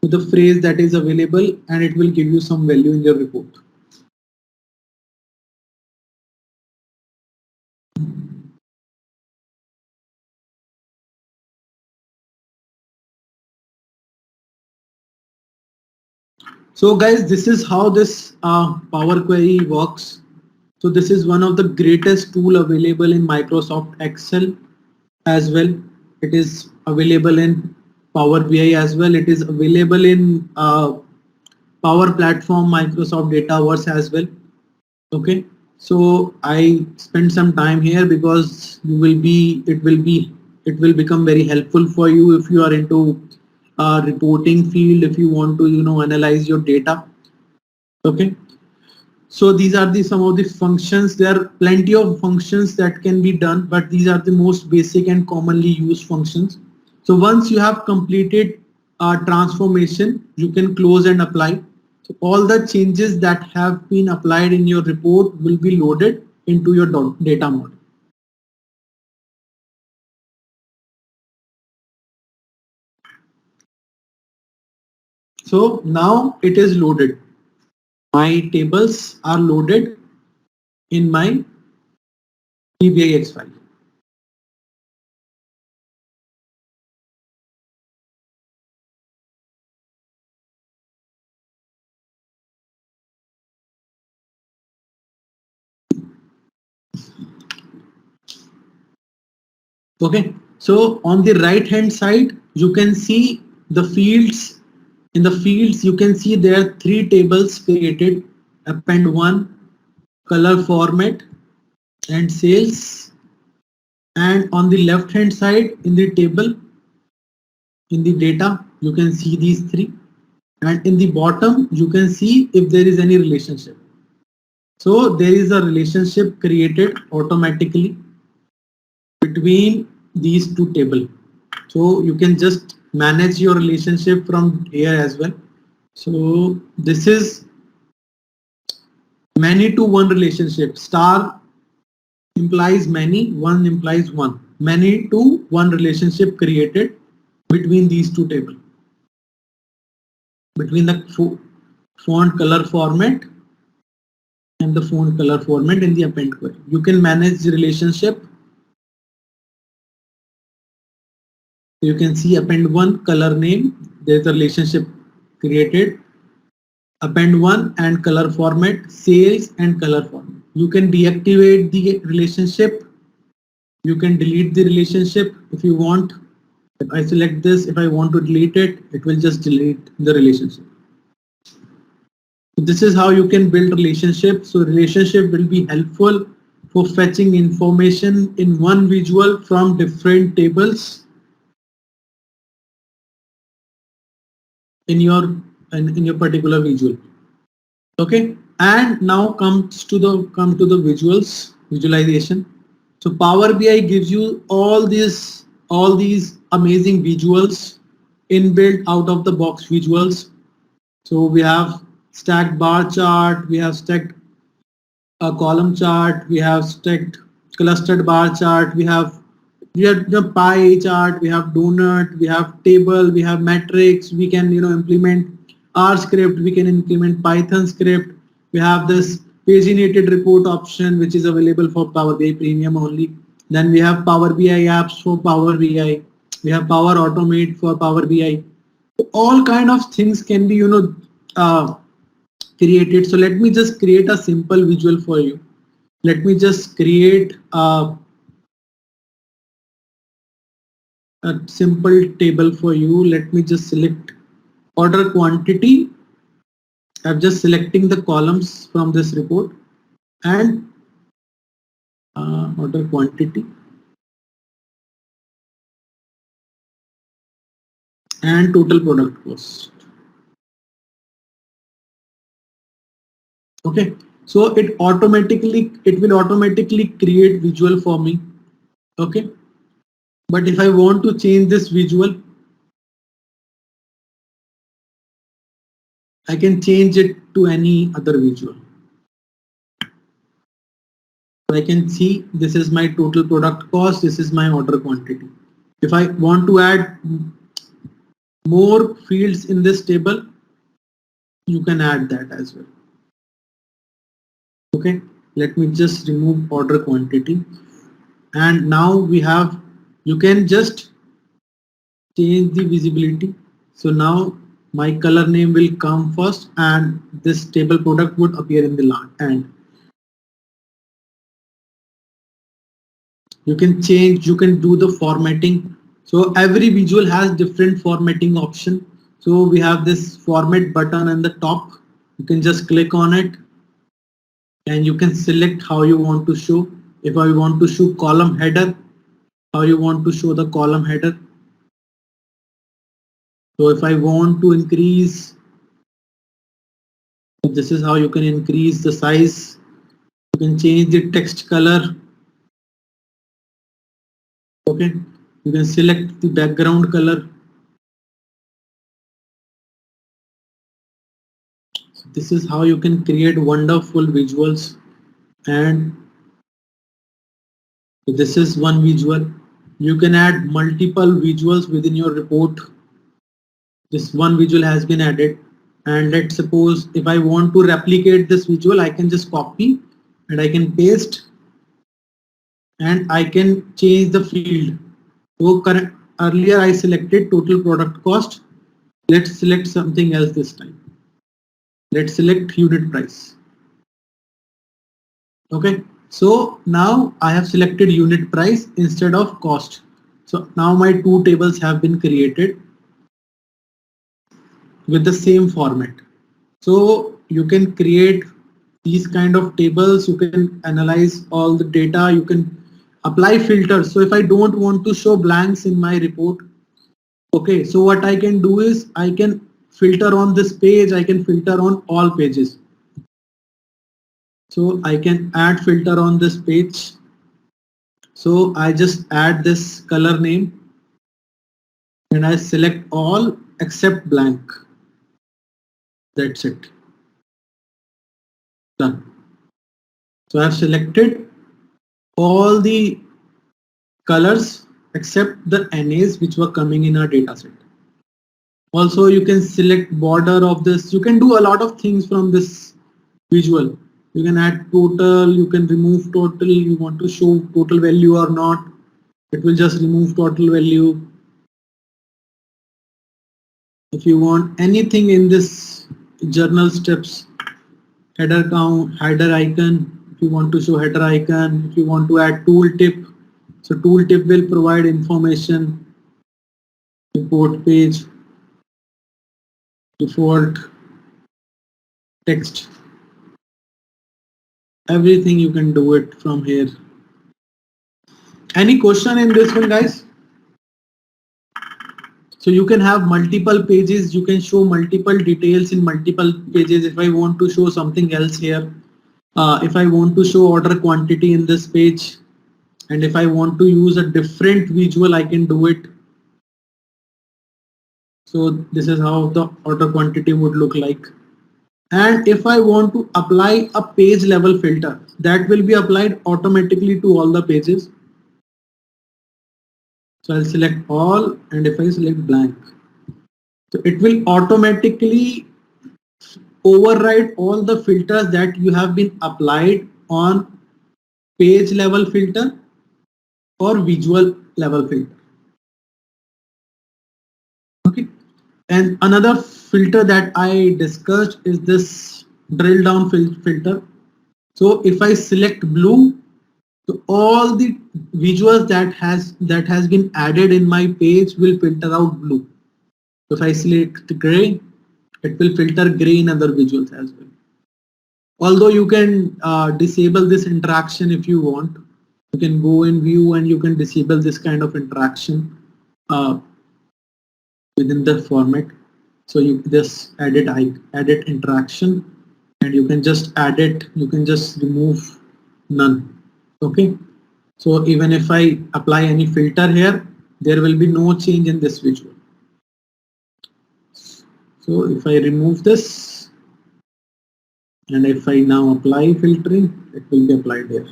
the phrase that is available and it will give you some value in your report. So guys, this is how this Power Query works. So this is one of the greatest tool available in Microsoft Excel as well. It is available in Power BI as well. It is available in Power Platform, Microsoft Dataverse as well. Okay, so I spent some time here because it will become very helpful for you if you are into reporting field, if you want to analyze your data. Okay, so these are some of the functions. There are plenty of functions that can be done, but these are the most basic and commonly used functions. So once you have completed transformation, you can close and apply. So all the changes that have been applied in your report will be loaded into your data model. So now it is loaded. My tables are loaded in my PBIX file. Okay, so on the right hand side, you can see the fields. In the fields, you can see there are 3 tables created: append 1, color format, and sales. And on the left hand side, in the table, in the data, you can see these 3. And in the bottom, you can see if there is any relationship. So there is a relationship created automatically between these 2 tables. So you can just manage your relationship from here as well. So this is many to one relationship. Star implies many, one implies one. Many to one relationship created between these 2 tables. Between the font color format and the font color format in the append query. You can manage the relationship. You can see append 1 color name. There's a relationship created. Append 1 and color format, sales and color format. You can deactivate the relationship. You can delete the relationship if you want. If I select this, if I want to delete it, it will just delete the relationship. So this is how you can build relationship. So relationship will be helpful for fetching information in one visual from different tables in your particular visual. Okay, and now come to the visualization. So Power BI gives you all these amazing visuals inbuilt out of the box visuals. So we have stacked bar chart, we have stacked a column chart, we have stacked clustered bar chart, we have the pie chart, we have donut, we have table, we have metrics, we can implement R script, we can implement Python script, we have this paginated report option which is available for Power BI Premium only. Then we have Power BI apps for Power BI, we have Power Automate for Power BI. All kind of things can be created. So let me just create a simple visual for you. Let me just create a simple table for you. Let me just select order quantity. I'm just selecting the columns from this report and order quantity and total product cost. Okay, so it will automatically create visual for me. Okay, but if I want to change this visual, I can change it to any other visual. I can see this is my total product cost, this is my order quantity. If I want to add more fields in this table, you can add that as well. Okay, let me just remove order quantity. And now we have, you can just change the visibility. So now my color name will come first and this table product would appear in the end. You can change, you can do the formatting. So every visual has different formatting option. So we have this format button on the top. You can just click on it and you can select how you want to show. If I want to show column header, how you want to show the column header. So if I want to increase, this is how you can increase the size. You can change the text color. Okay, you can select the background color. So this is how you can create wonderful visuals. And this is one visual. You can add multiple visuals within your report. This one visual has been added. And let's suppose if I want to replicate this visual, I can just copy and I can paste and I can change the field. So earlier I selected total product cost. Let's select something else this time. Let's select unit price. Okay, so now I have selected unit price instead of cost. So now my two tables have been created with the same format. So you can create these kind of tables, you can analyze all the data, you can apply filters. So if I don't want to show blanks in my report, okay, so what I can do is I can filter on this page, I can filter on all pages. So I can add filter on this page. So I just add this color name and I select all except blank. That's it. Done. So I've selected all the colors except the NAs which were coming in our data set. Also, you can select border of this. You can do a lot of things from this visual. You can add total, you can remove total, you want to show total value or not. It will just remove total value. If you want anything in this journal steps, header count, header icon, if you want to show header icon, if you want to add tooltip, so tooltip will provide information, report page, default, text, everything you can do it from here. Any question in this one, guys? So you can have multiple pages, you can show multiple details in multiple pages. If I want to show something else here, if I want to show order quantity in this page, and if I want to use a different visual, I can do it. So this is how the order quantity would look like. And if I want to apply a page level filter, that will be applied automatically to all the pages. So I'll select all, and if I select blank, so it will automatically override all the filters that you have been applied on page level filter or visual level filter. Okay. And another filter that I discussed is this drill down filter. So if I select blue, so all the visuals that has been added in my page will filter out blue. So if I select gray, it will filter gray in other visuals as well. Although you can disable this interaction if you want. You can go in view and you can disable this kind of interaction within the format. So you just edit interaction, and you can just add it, you can just remove none. Okay, so even if I apply any filter here, there will be no change in this visual. So if I remove this and if I now apply filtering, it will be applied here.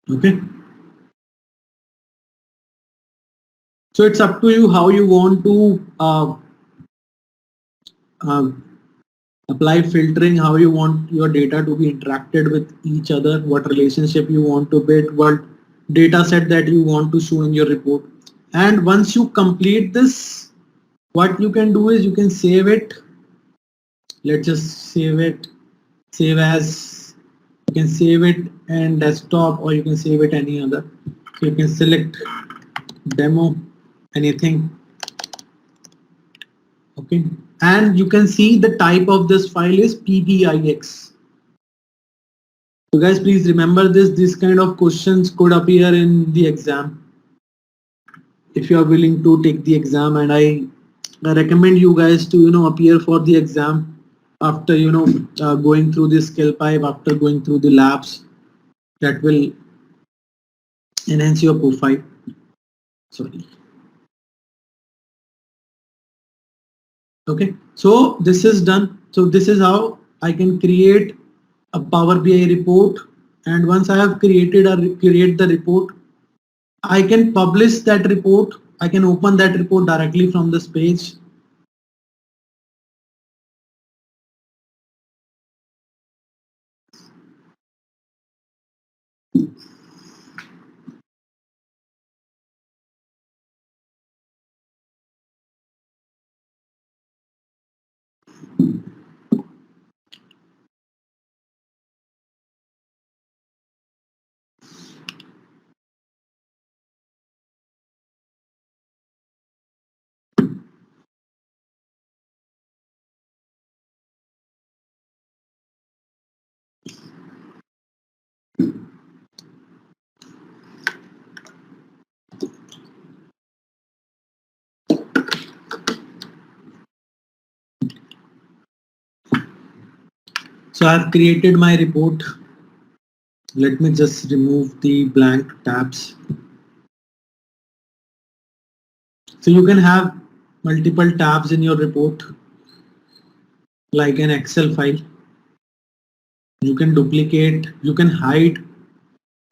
Okay, so it's up to you how you want to apply filtering, how you want your data to be interacted with each other, what relationship you want to build, what data set that you want to show in your report. And once you complete this, what you can do is you can save it. Let's just save it, save as, you can save it in desktop or you can save it any other. So you can select demo, anything. Okay, and you can see the type of this file is PBIX. So guys, please remember this. This kind of questions could appear in the exam if you are willing to take the exam, and I recommend you guys to appear for the exam after going through the skill pipe, after going through the labs. That will enhance your profile. Sorry. Okay, so this is done. So this is how I can create a Power BI report, and once I have create the report, I can publish that report. I can open that report directly from this page. So I have created my report. Let me just remove the blank tabs. So you can have multiple tabs in your report, like an Excel file. You can duplicate, you can hide.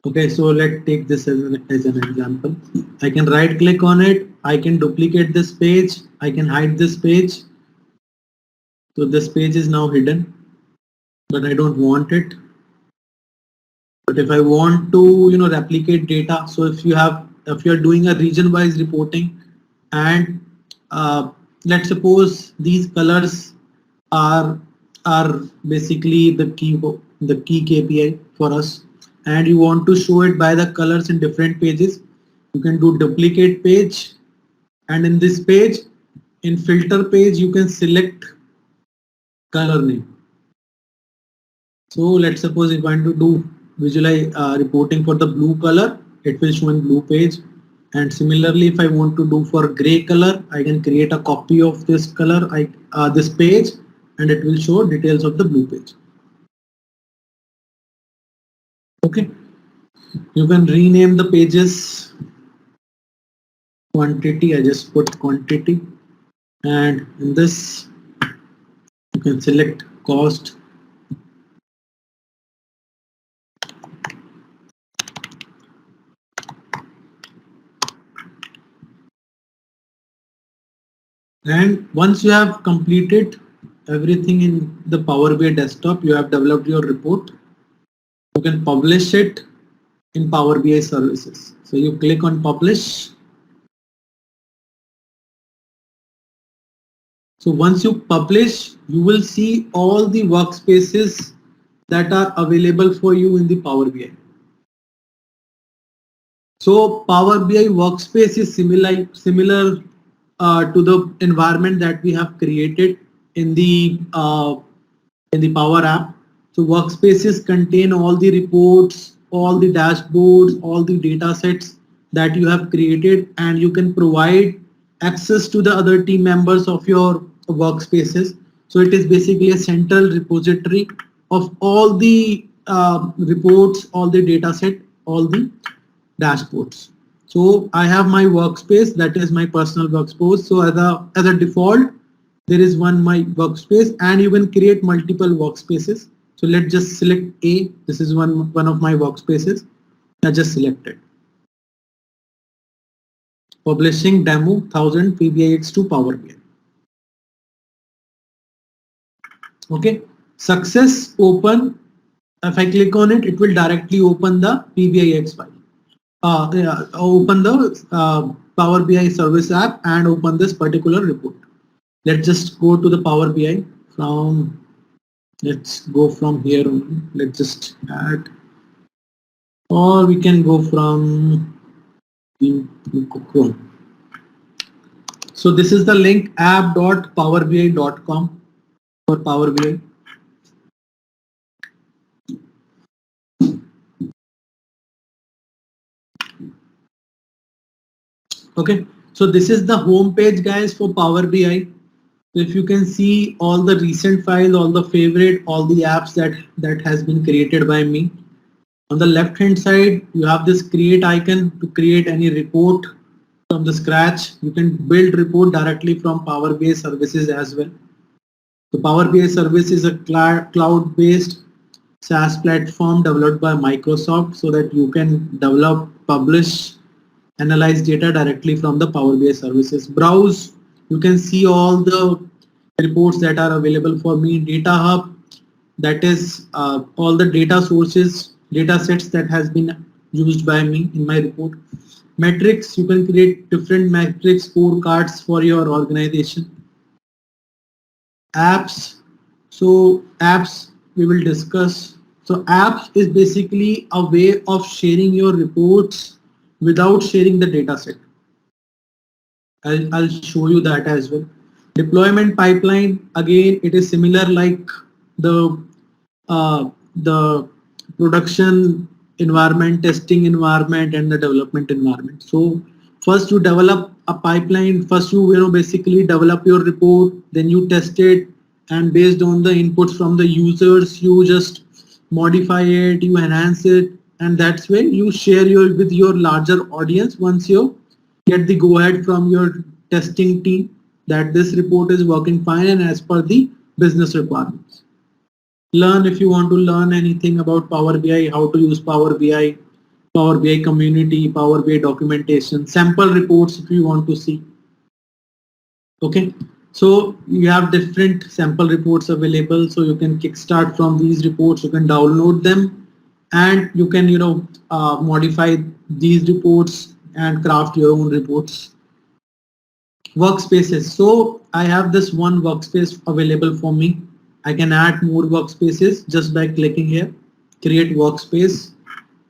Okay, so let's take this as an example. I can right click on it. I can duplicate this page. I can hide this page. So this page is now hidden, but I don't want it. But if I want to replicate data, so if you're doing a region wise reporting, and let's suppose these colors are basically the key KPI for us, and you want to show it by the colors in different pages, you can do duplicate page, and in this page, in filter page, you can select color name. So let's suppose if I want to do visualize reporting for the blue color, it will show in blue page. And similarly, if I want to do for gray color, I can create a copy of this color, this page, and it will show details of the blue page. Okay, you can rename the pages. Quantity, I just put quantity, and in this you can select cost. And once you have completed everything in the Power BI desktop, you have developed your report, you can publish it in Power BI services. So you click on publish. So once you publish, you will see all the workspaces that are available for you in the Power BI. So Power BI workspace is similar to the environment that we have created in the Power App. So workspaces contain all the reports, all the dashboards, all the data sets that you have created, and you can provide access to the other team members of your workspaces. So it is basically a central repository of all the reports, all the data set, all the dashboards. So I have my workspace, that is my personal workspace. So as a default, there is one my workspace, and you can create multiple workspaces. So let's just select A. This is one of my workspaces. I just selected. Publishing demo 1000 PBIX to Power BI. Okay. Success open. If I click on it, it will directly open the PBIX file. Open the Power BI service app and open this particular report. Let's just go to the Power BI from, let's go from here on. Let's just add, or we can go from Chrome. So this is the link app.powerbi.com for Power BI. Okay, so this is the home page, guys, for Power BI. So if you can see all the recent files, all the favorite, all the apps that has been created by me. On the left hand side, you have this create icon to create any report from the scratch. You can build report directly from Power BI services as well. The Power BI service is a cloud-based SaaS platform developed by Microsoft so that you can develop, publish, analyze data directly from the Power BI services. Browse, you can see all the reports that are available for me. Data Hub, that is all the data sources, data sets that has been used by me in my report. Metrics, you can create different metrics, scorecards for your organization. Apps, so apps we will discuss. So apps is basically a way of sharing your reports without sharing the data set. I'll show you that as well. Deployment pipeline, again, it is similar like the production environment, testing environment, and the development environment. So first you develop a pipeline, first you basically develop your report, then you test it, and based on the inputs from the users, you just modify it, you enhance it, and that's when you share with your larger audience once you get the go ahead from your testing team that this report is working fine and as per the business requirements. Learn, if you want to learn anything about Power BI, how to use Power BI, Power BI community, Power BI documentation, sample reports if you want to see. Okay, so you have different sample reports available, so you can kickstart from these reports, you can download them, and you can modify these reports and craft your own reports. Workspaces, so I have this one workspace available for me. I can add more workspaces just by clicking here, create workspace.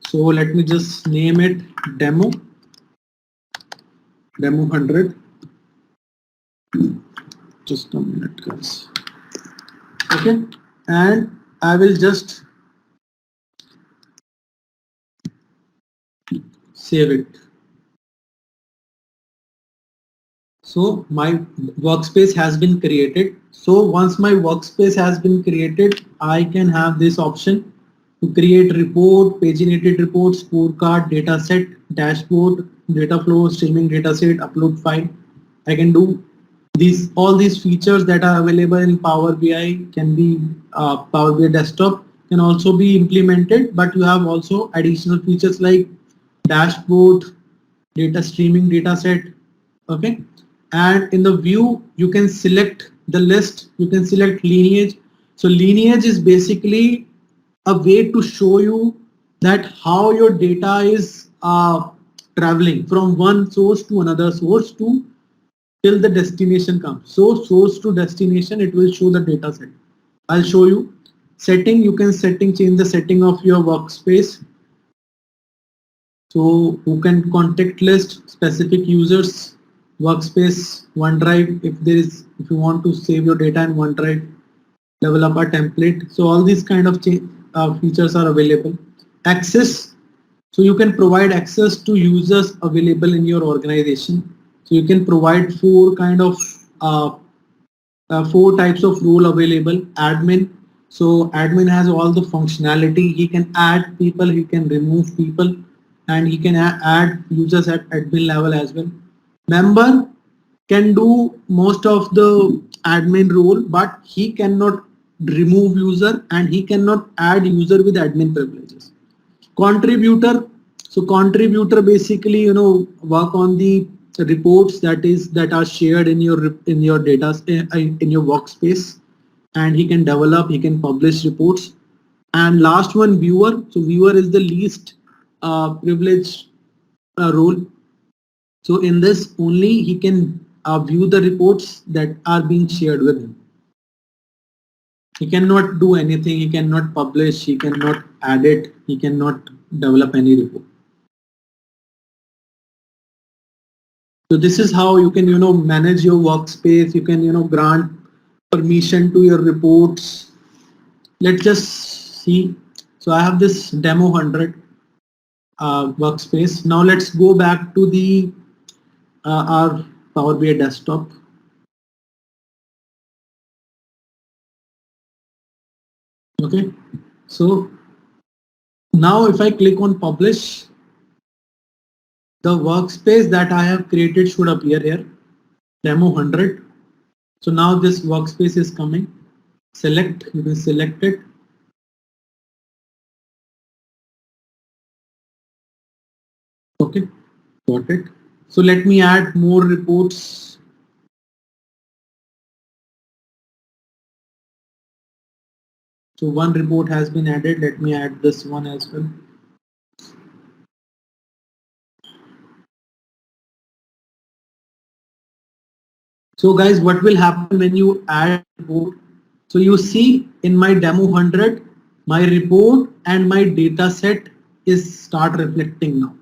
So let me just name it demo 100. Just a minute, guys. Okay, and I will just save it. So my workspace has been created. So once my workspace has been created, I can have this option to create report, paginated report, scorecard, data set, dashboard, data flow, streaming data set, upload file. I can do these, all these features that are available in Power BI can be Power BI desktop can also be implemented, but you have also additional features like dashboard, data streaming data set. Okay, and in the view you can select the list, you can select lineage. So lineage is basically a way to show you that how your data is traveling from one source to another source to till the destination comes. So source to destination, it will show the data set. I'll show you. Setting, you can change the setting of your workspace. So who can contact list, specific users, workspace, OneDrive, if you want to save your data in OneDrive, develop a template. So all these kind of features are available. Access, so you can provide access to users available in your organization. So you can provide four types of role available. Admin, so admin has all the functionality. He can add people, he can remove people, and he can add users at admin level as well. Member can do most of the admin role, but he cannot remove user and he cannot add user with admin privileges. Contributor, so contributor basically work on the reports that are shared in your data in your workspace, and he can develop, he can publish reports. And last one, viewer. So viewer is the least privileged role. So in this only he can view the reports that are being shared with him. He cannot do anything, he cannot publish, he cannot edit, he cannot develop any report. So this is how you can manage your workspace. You can grant permission to your reports. Let's just see. So I have this demo 100 workspace. Now let's go back to the our Power BI desktop. Okay, so now if I click on publish, the workspace that I have created should appear here, demo 100. So now this workspace is coming. Select, you can select it. Okay, got it. So let me add more reports. So one report has been added. Let me add this one as well. So guys, what will happen when you add report? So you see in my demo 100, my report and my data set is start reflecting now.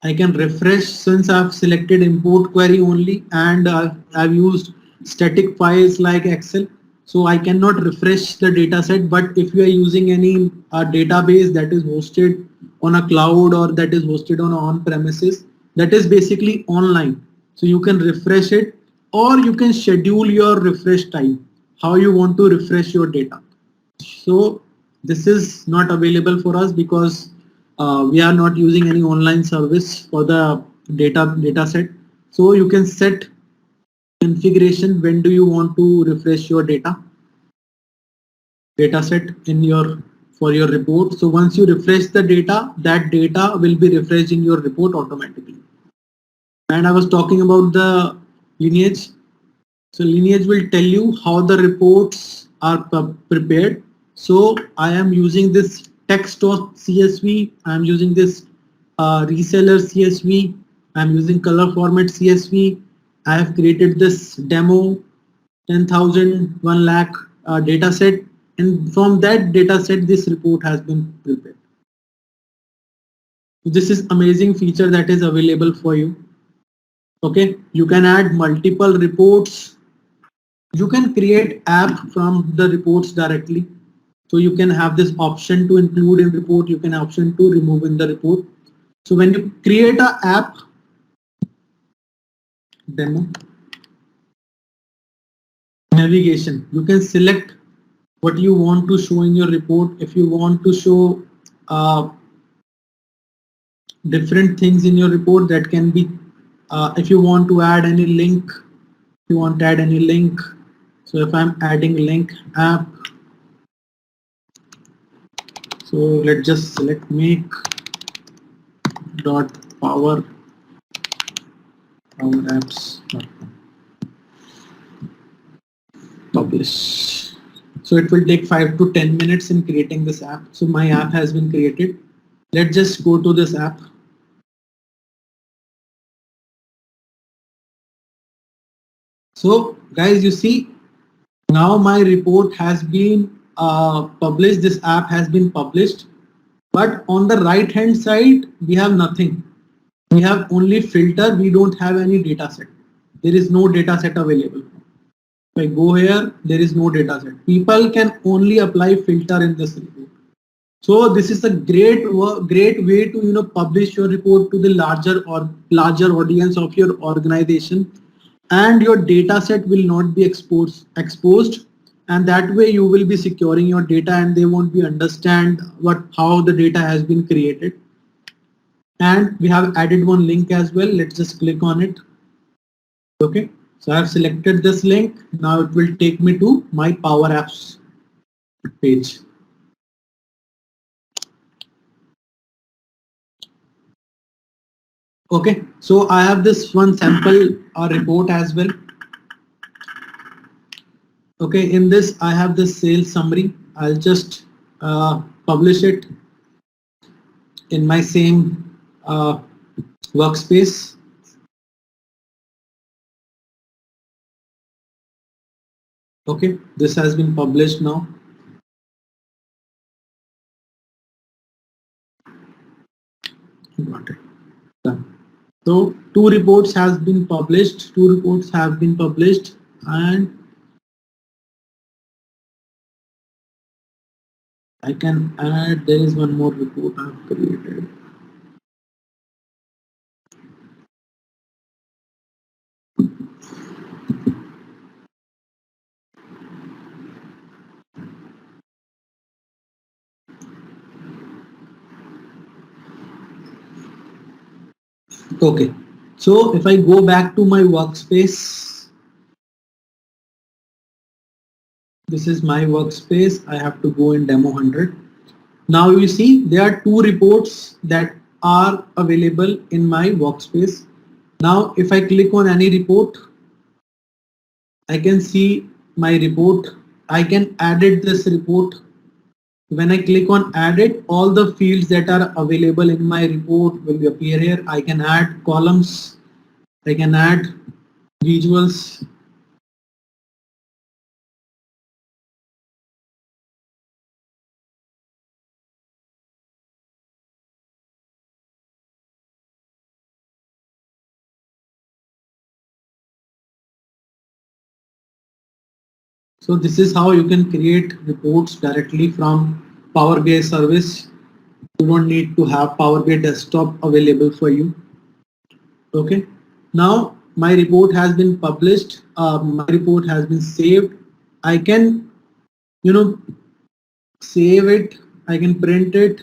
I can refresh since I've selected import query only, and I've used static files like Excel. So I cannot refresh the data set, but if you are using any database that is hosted on a cloud or that is hosted on premises, that is basically online. So you can refresh it, or you can schedule your refresh time, how you want to refresh your data. So this is not available for us because we are not using any online service for the data set. So you can set configuration, when do you want to refresh your data set in your for your report. So once you refresh the data, that data will be refreshed in your report automatically. And I was talking about the lineage. So lineage will tell you how the reports are prepared. So I am using this text.csv, I am using this reseller CSV, I am using color format CSV. I have created this demo 10,000 1 lakh data set, and from that data set this report has been prepared. So this is amazing feature that is available for you. Okay, you can add multiple reports. You can create app from the reports directly. So you can have this option to include in report, you can option to remove in the report. So when you create a app demo, navigation, you can select what you want to show in your report. If you want to show different things in your report, that can be if you want to add any link, you want to add any link. So if I'm adding link app, so let's just select make dot power apps publish. So it will take 5 to 10 minutes in creating this app. So my app has been created. Let's just go to this app. So guys, you see now my report has been published. This app has been published, but on the right hand side we have nothing. We have only filter. We don't have any data set. There is no data set available. If I go here, there is no data set. People can only apply filter in this report. So this is a great way to publish your report to the larger audience of your organization, and your data set will not be exposed, and that way you will be securing your data and they won't be understand how the data has been created. And we have added one link as well. Let's just click on it. Okay, so I have selected this link. Now it will take me to my Power Apps page. Okay, so I have this one sample report as well. Okay, in this I have this sales summary. I'll just publish it in my same workspace. Okay, this has been published now. Got it. Done. So two reports have been published. And I can add, there is one more report I've created. Okay, so if I go back to my workspace, this is my workspace. I have to go in demo 100. Now you see there are two reports that are available in my workspace. Now if I click on any report, I can see my report. I can edit this report. When I click on edit, all the fields that are available in my report will appear here. I can add columns, I can add visuals. So this is how you can create reports directly from Power BI service. You don't need to have Power BI desktop available for you. Okay, now my report has been published. My report has been saved. I can save it. I can print it.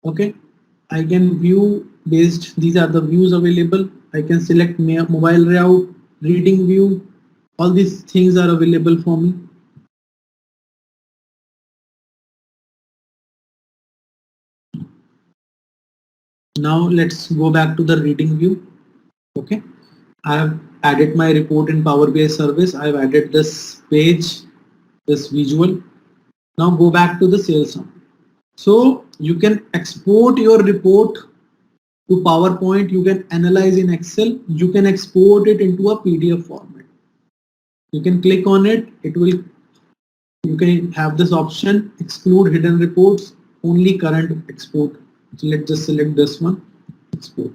Okay, I can view based. These are the views available. I can select mobile layout, reading view. All these things are available for me. Now let's go back to the reading view. Okay, I have added my report in Power BI service. I have added this page, this visual. Now go back to the sales summary. So you can export your report to PowerPoint. You can analyze in Excel. You can export it into a PDF format. You can click on it. You can have this option, exclude hidden reports, only current export. So let's just select this one, export.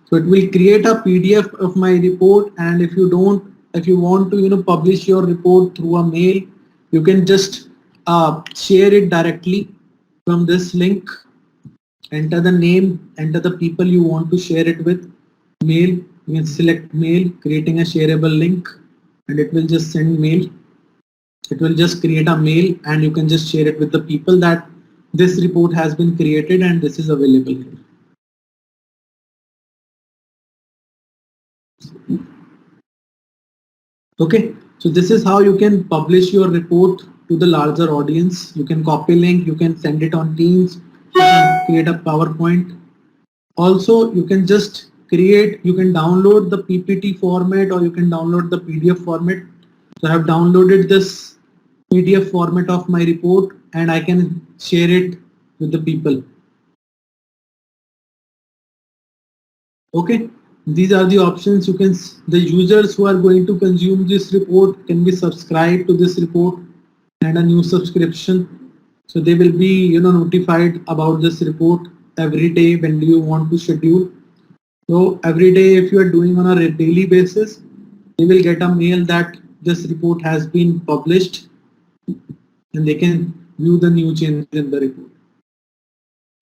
So it will create a PDF of my report, and if you want to publish your report through a mail, you can just share it directly from this link. Enter the name, enter the people you want to share it with. Mail, you can select mail, creating a shareable link, and it will just send mail. It will just create a mail and you can just share it with the people that this report has been created and this is available here. Okay, so this is how you can publish your report to the larger audience. You can copy link, you can send it on Teams, you can create a PowerPoint. Also, you can just create, you can download the PPT format or you can download the PDF format. So I have downloaded this PDF format of my report and I can share it with the people. Okay, these are the options. You can, the users who are going to consume this report can be subscribed to this report and a new subscription. So they will be, notified about this report every day when do you want to schedule. So every day, if you are doing on a daily basis, they will get a mail that this report has been published and they can view the new changes in the report.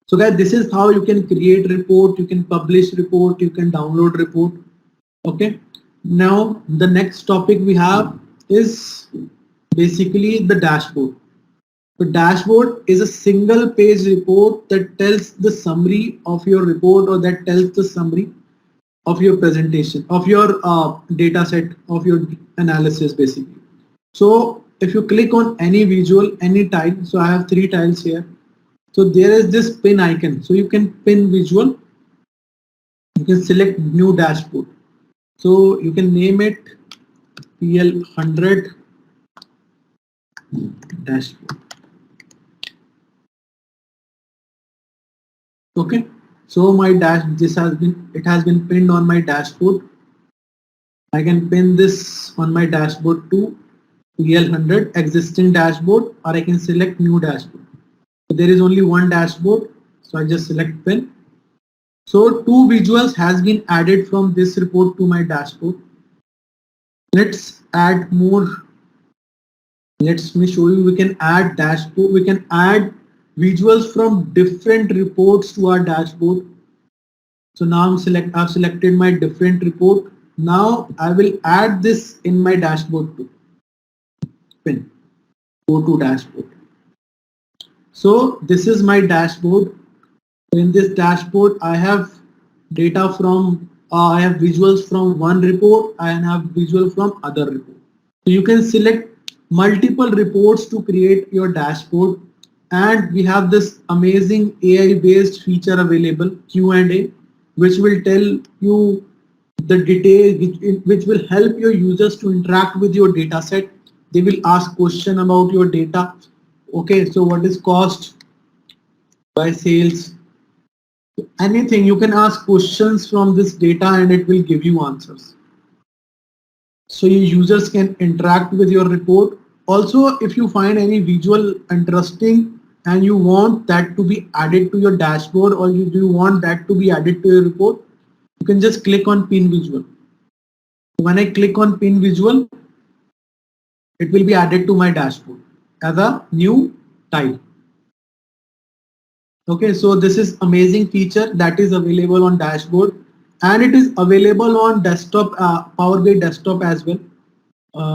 So guys, this is how you can create report, you can publish report, you can download report. Okay. Now the next topic we have is basically the dashboard. The dashboard is a single page report that tells the summary of your report or that tells the summary of your presentation, of your data set, of your analysis basically. So if you click on any visual, any tile, so I have 3 tiles here. So there is this pin icon. So you can pin visual. You can select new dashboard. So you can name it PL100 dashboard. Okay. So my it has been pinned on my dashboard. I can pin this on my dashboard to PL100 existing dashboard or I can select new dashboard. So there is only one dashboard. So I just select pin. So 2 visuals has been added from this report to my dashboard. Let's add more. Let me show you. We can add dashboard. We can add visuals from different reports to our dashboard. So now I've selected my different report. Now I will add this in my dashboard too. Pin. Go to dashboard. So this is my dashboard. In this dashboard, I have data from, I have visuals from one report and I have visual from other report. So you can select multiple reports to create your dashboard. And we have this amazing AI based feature available, Q&A, which will tell you the detail, which will help your users to interact with your data set. They will ask question about your data. Okay, so what is cost by sales? Anything, you can ask questions from this data and it will give you answers. So your users can interact with your report. Also, if you find any visual interesting and you want that to be added to your dashboard or you do want that to be added to your report, you can just click on pin visual. When I click on pin visual, it will be added to my dashboard as a new tile. Okay, so this is amazing feature that is available on dashboard and it is available on desktop, Power BI desktop as well.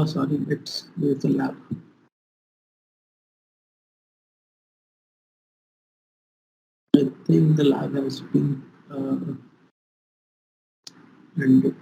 Sorry, there's a lab. I think the lab has been ended.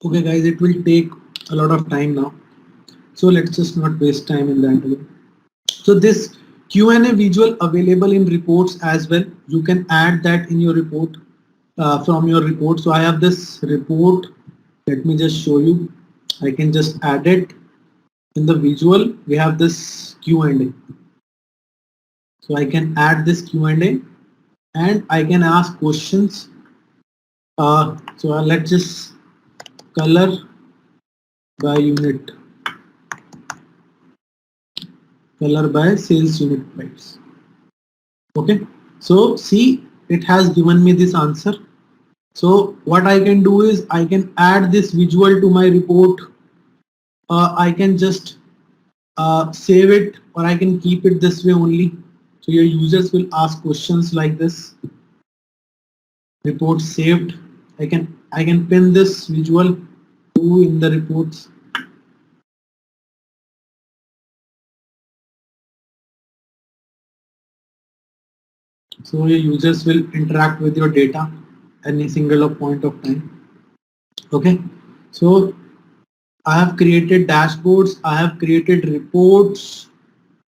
Okay guys, it will take a lot of time now. So let's just not waste time in that again. So this Q&A visual available in reports as well. You can add that in your report from your report. So I have this report. Let me just show you. I can just add it in the visual. We have this Q&A. So I can add this Q&A and I can ask questions. So let's just color by unit. Color by sales unit price. Okay, so see, it has given me this answer. So what I can do is I can add this visual to my report. I can just save it, or I can keep it this way only. So your users will ask questions like this. Report saved. I can pin this visual to in the reports. So your users will interact with your data any single point of time. Okay. So I have created dashboards. I have created reports.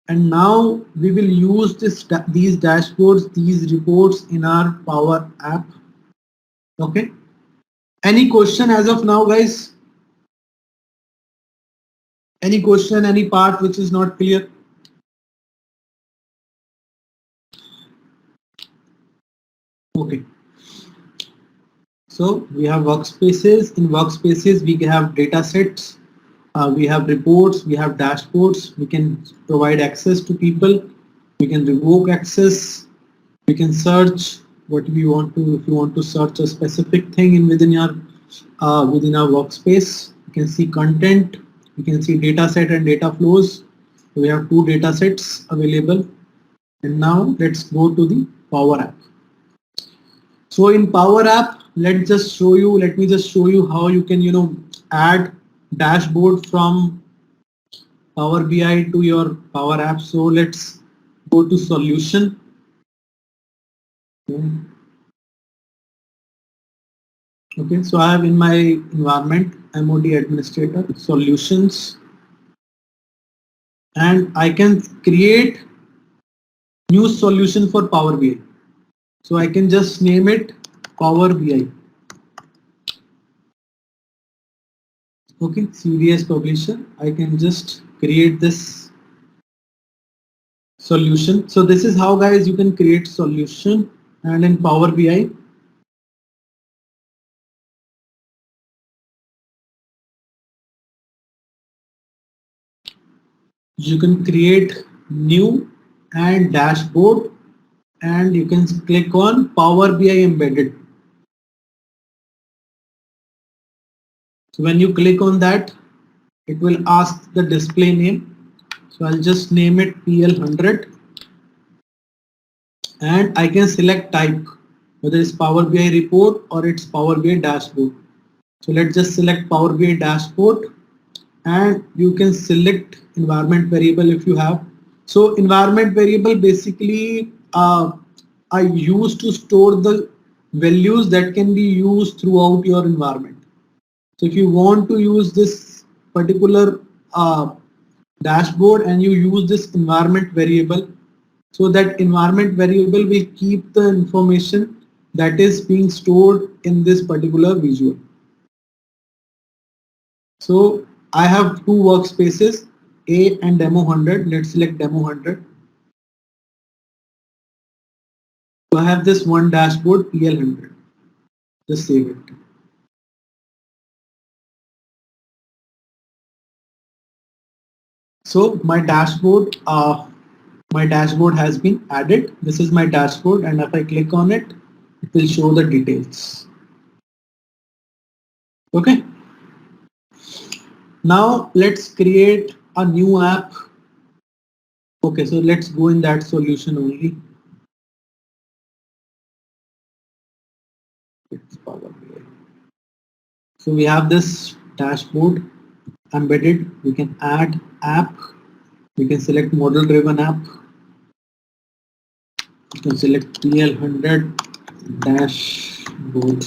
And now we will use these dashboards, these reports in our Power App. Okay. Any question as of now, guys? Any question, any part which is not clear? Okay. So we have workspaces. In workspaces, we have data sets. We have reports. We have dashboards. We can provide access to people. We can revoke access. We can search what we want to. If you want to search a specific thing within our workspace, you can see content. You can see data set and data flows. So we have two data sets available. And now let's go to the Power App. So in Power App, let me just show you how you can, add dashboard from Power BI to your Power App. So let's go to solution. Okay, so I have in my environment MOD administrator solutions, and I can create new solution for Power BI. So I can just name it Power BI. Okay, CDS publisher. I can just create this solution. So this is how, guys, you can create solution. And in Power BI, you can create new and dashboard, and you can click on Power BI embedded. So when you click on that, it will ask the display name. So I'll just name it PL100, and I can select type, whether it's Power BI report or it's Power BI dashboard. So let's just select Power BI dashboard, and you can select environment variable if you have. So environment variable basically I use to store the values that can be used throughout your environment. So if you want to use this particular dashboard and you use this environment variable, so that environment variable will keep the information that is being stored in this particular visual. So I have two workspaces, A and demo 100. Let's select demo 100. So I have this one dashboard PL100. Just save it. So my dashboard has been added. This is my dashboard, and if I click on it, it will show the details. Okay. Now let's create a new app. Okay, so let's go in that solution only. It's Power BI. So we have this dashboard embedded. We can add app. We can select model driven app. You can select PL100 dashboard.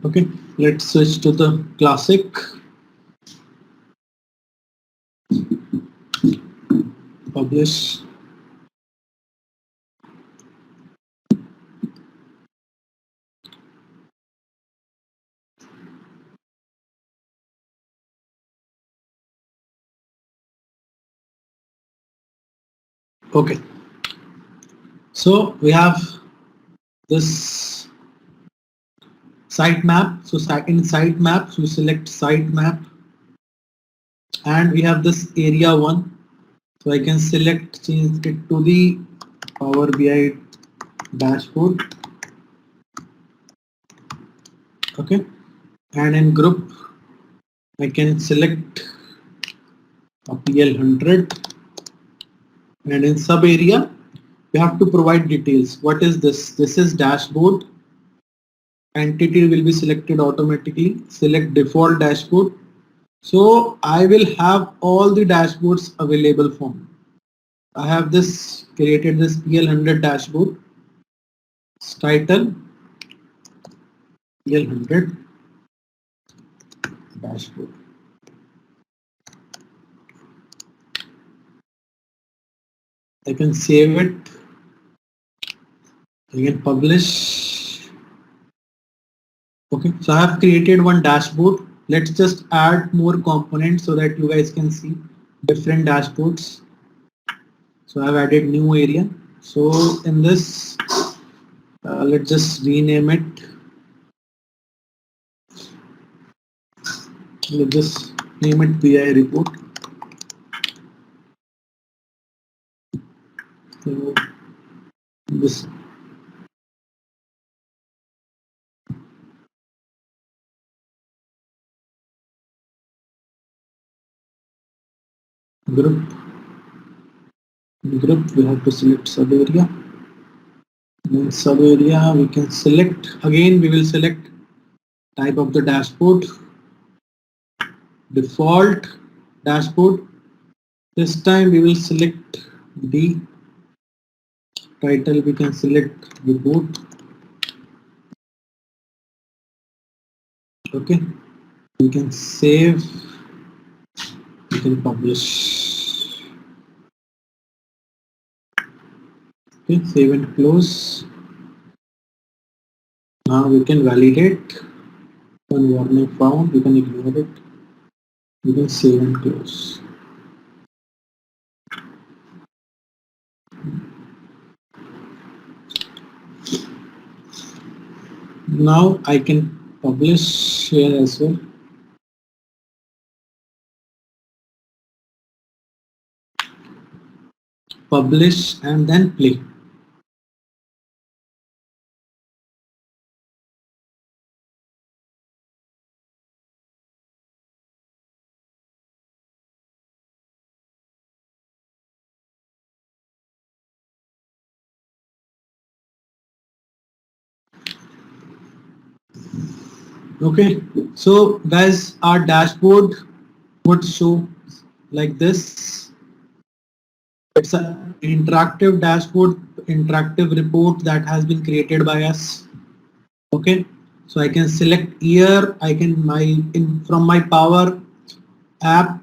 Okay, let's switch to the classic. Publish. Okay, so we have this sitemap. So in sitemaps, we select sitemap, and we have this area 1. So I can change it to the Power BI dashboard. Okay, and in group, I can select a PL100, and in sub area, you have to provide details. What is this? This is dashboard. Entity will be selected automatically. Select default dashboard. So I will have all the dashboards available for me. I have this created this PL100 dashboard. Title PL100 dashboard. I can save it. I can publish. Okay, so I have created one dashboard. Let's just add more components so that you guys can see different dashboards. So I've added new area. So in this, let's just rename it. Let's just name it BI report. So this group we have to select sub area. In sub area we can select, again we will select type of the dashboard, default dashboard. This time we will select the title, we can select report. Okay, we can save, we can publish. Okay, save and close. Now we can validate. One warning found, you can ignore it. You can save and close. Now I can publish here as well. Publish and then play. Okay, so guys, our dashboard would show like this. It's an interactive dashboard, interactive report that has been created by us. Okay, so I can select here. I can from my Power app,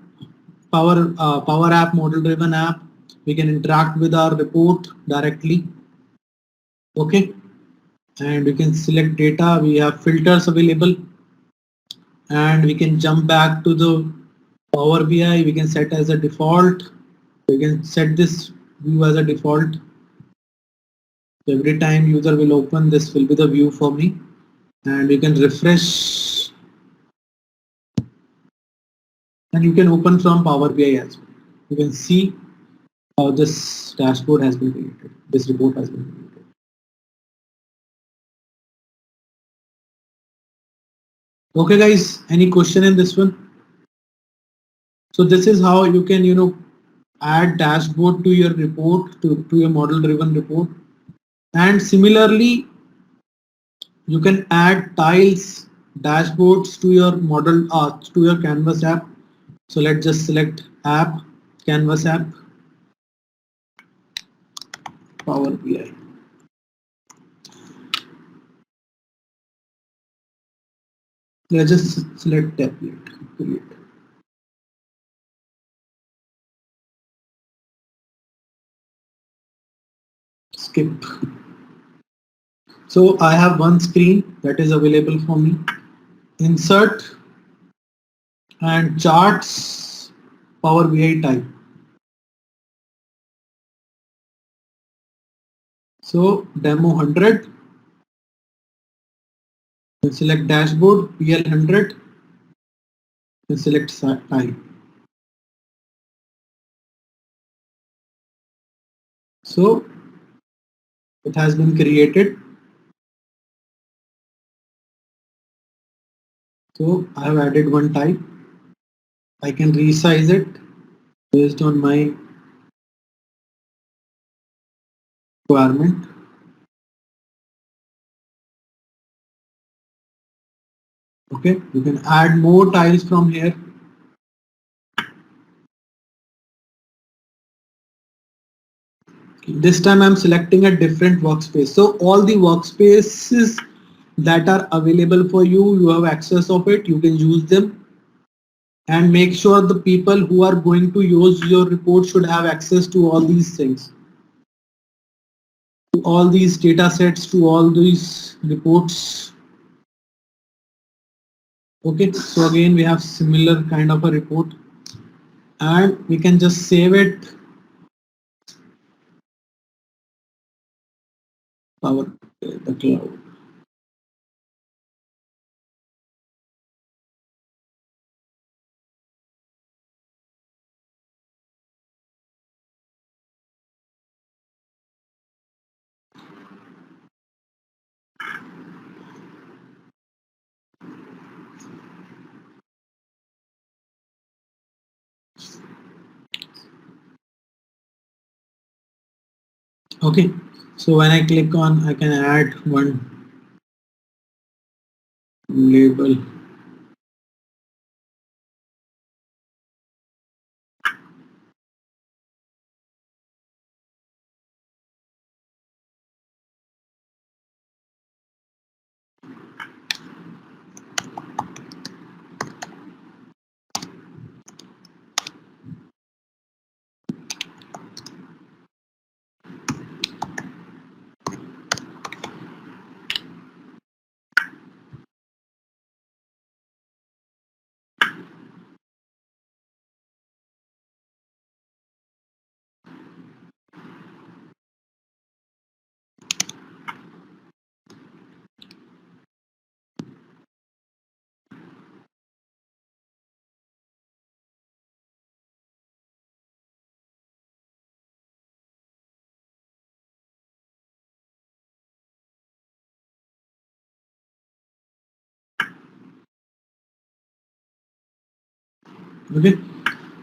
Power app, model driven app. We can interact with our report directly. Okay, and we can select data. We have filters available, and we can jump back to the Power BI. We can set as a default. We can set this view as a default. So every time user will open, this will be the view for me, and we can refresh, and you can open from Power BI as well. You can see how this dashboard has been created. This report has been created. Okay, guys, any question in this one? So this is how you can, add dashboard to your report, to your model driven report. And similarly, you can add tiles, dashboards to your model, to your Canvas app. So let's just select app, Canvas app, Power BI. Let's just select template, create. Skip. So I have one screen that is available for me. Insert and charts, Power BI type. So demo 100, You select dashboard, PL100, and select type. So it has been created. So I have added one type. I can resize it based on my requirement. Okay, you can add more tiles from here. This time I'm selecting a different workspace. So all the workspaces that are available for you, you have access of it, you can use them, and make sure the people who are going to use your report should have access to all these things, to all these data sets, to all these reports. Okay, so again we have similar kind of a report, and we can just save it. Power the cloud. Okay, so when I click on, I can add one label. Okay,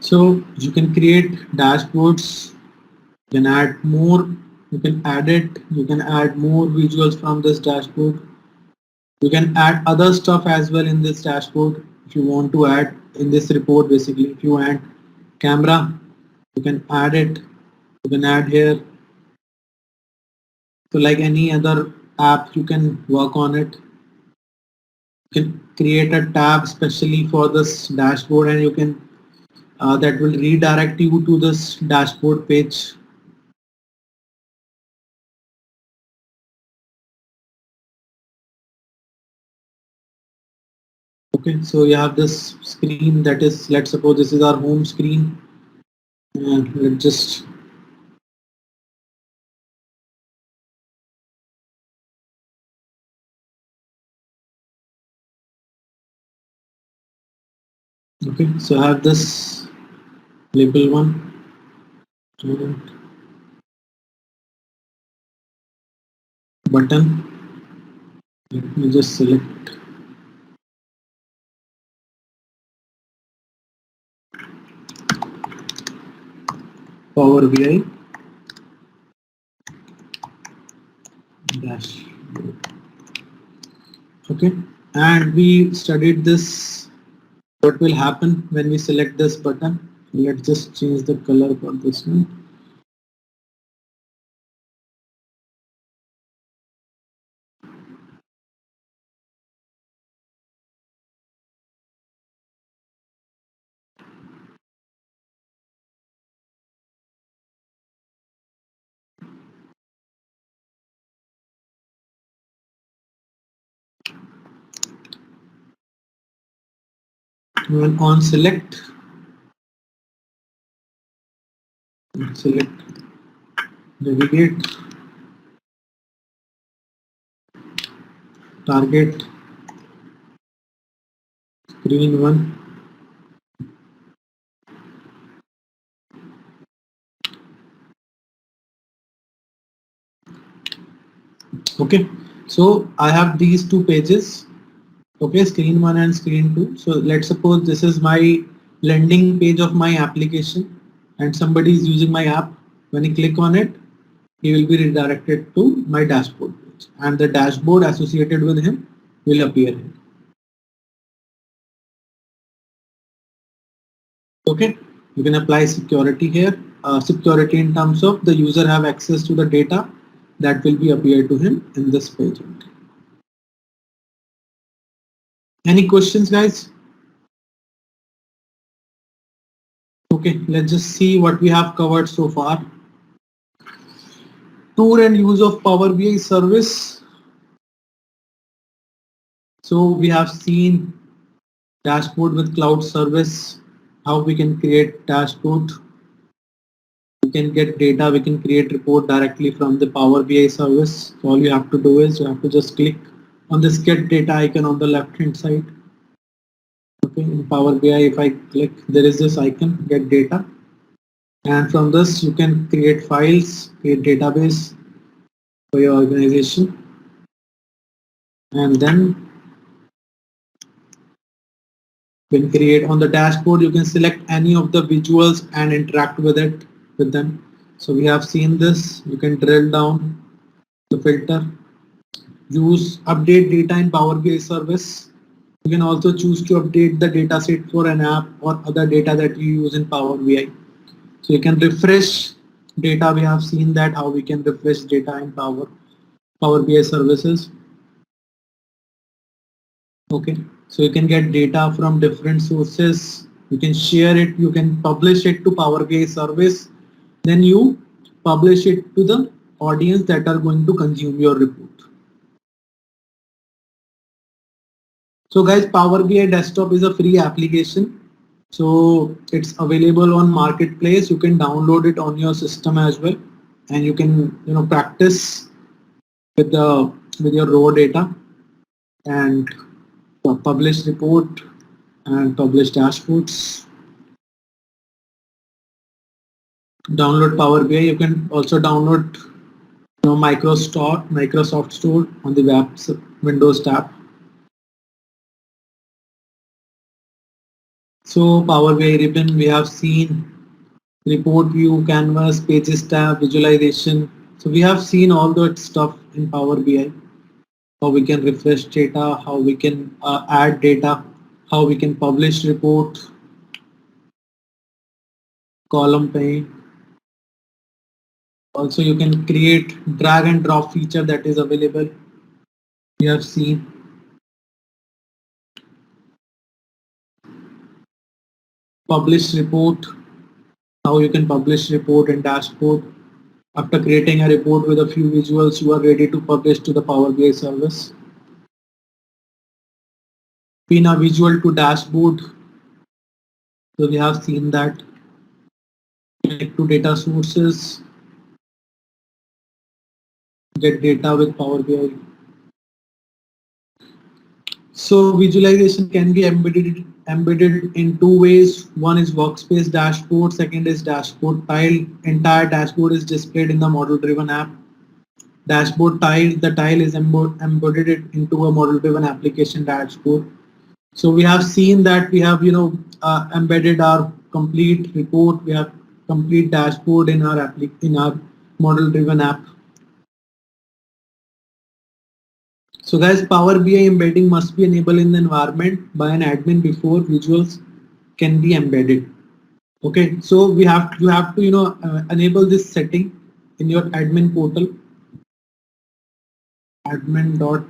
so you can create dashboards, you can add more, you can add it, you can add more visuals from this dashboard. You can add other stuff as well in this dashboard if you want to add in this report. Basically, if you add camera, you can add it, you can add here. So like any other app, you can work on it. You can create a tab especially for this dashboard, and you can that will redirect you to this dashboard page. Okay, so you have this screen that is, let's suppose this is our home screen, and let's just okay, so I have this label one, and button. Let me just select Power BI dashboard. Okay, and we studied this, what will happen when we select this button. Let's just change the color for this one. When on select navigate, target, Screen 1. Okay, so I have these two pages. Okay, screen 1 and screen 2. So let's suppose this is my landing page of my application and somebody is using my app. When he click on it, he will be redirected to my dashboard page and the dashboard associated with him will appear here. Okay, you can apply security here. Security in terms of the user have access to the data that will be appeared to him in this page. Any questions, guys? Okay, let's just see what we have covered so far. Tour and use of Power BI service. So we have seen dashboard with cloud service, how we can create dashboard. We can get data, we can create report directly from the Power BI service. So all you have to do is you have to just click on this get data icon on the left hand side. Okay, in Power BI, if I click, there is this icon, get data. And from this, you can create files, create database for your organization. And then you can create on the dashboard, you can select any of the visuals and interact with them. So we have seen this, you can drill down the filter, use update data in Power BI service. You can also choose to update the data set for an app or other data that you use in Power BI. So you can refresh data. We have seen that how we can refresh data in Power BI services. Okay, so you can get data from different sources. You can share it. You can publish it to Power BI service. Then you publish it to the audience that are going to consume your report. So guys, Power BI Desktop is a free application. So it's available on Marketplace. You can download it on your system as well, and you can practice with your raw data and publish report and publish dashboards. Download Power BI. You can also download Microsoft Store on the Windows tab. So Power BI ribbon, we have seen report view, canvas, pages tab, visualization. So we have seen all that stuff in Power BI. How we can refresh data, how we can add data, how we can publish report, column pane. Also you can create drag and drop feature that is available. You have seen. Publish report, how you can publish report and dashboard. After creating a report with a few visuals, you are ready to publish to the Power BI service. Pin a visual to dashboard. So we have seen that. Connect to data sources. Get data with Power BI. So visualization can be embedded in two ways. One is workspace dashboard, second is dashboard tile. Entire dashboard is displayed in the model driven app. Dashboard tile, the tile is embedded into a model driven application dashboard. So we have seen that we have embedded our complete report, we have complete dashboard in our model driven app. So guys, Power BI embedding must be enabled in the environment by an admin before visuals can be embedded. Okay, so you have to enable this setting in your admin portal. Admin dot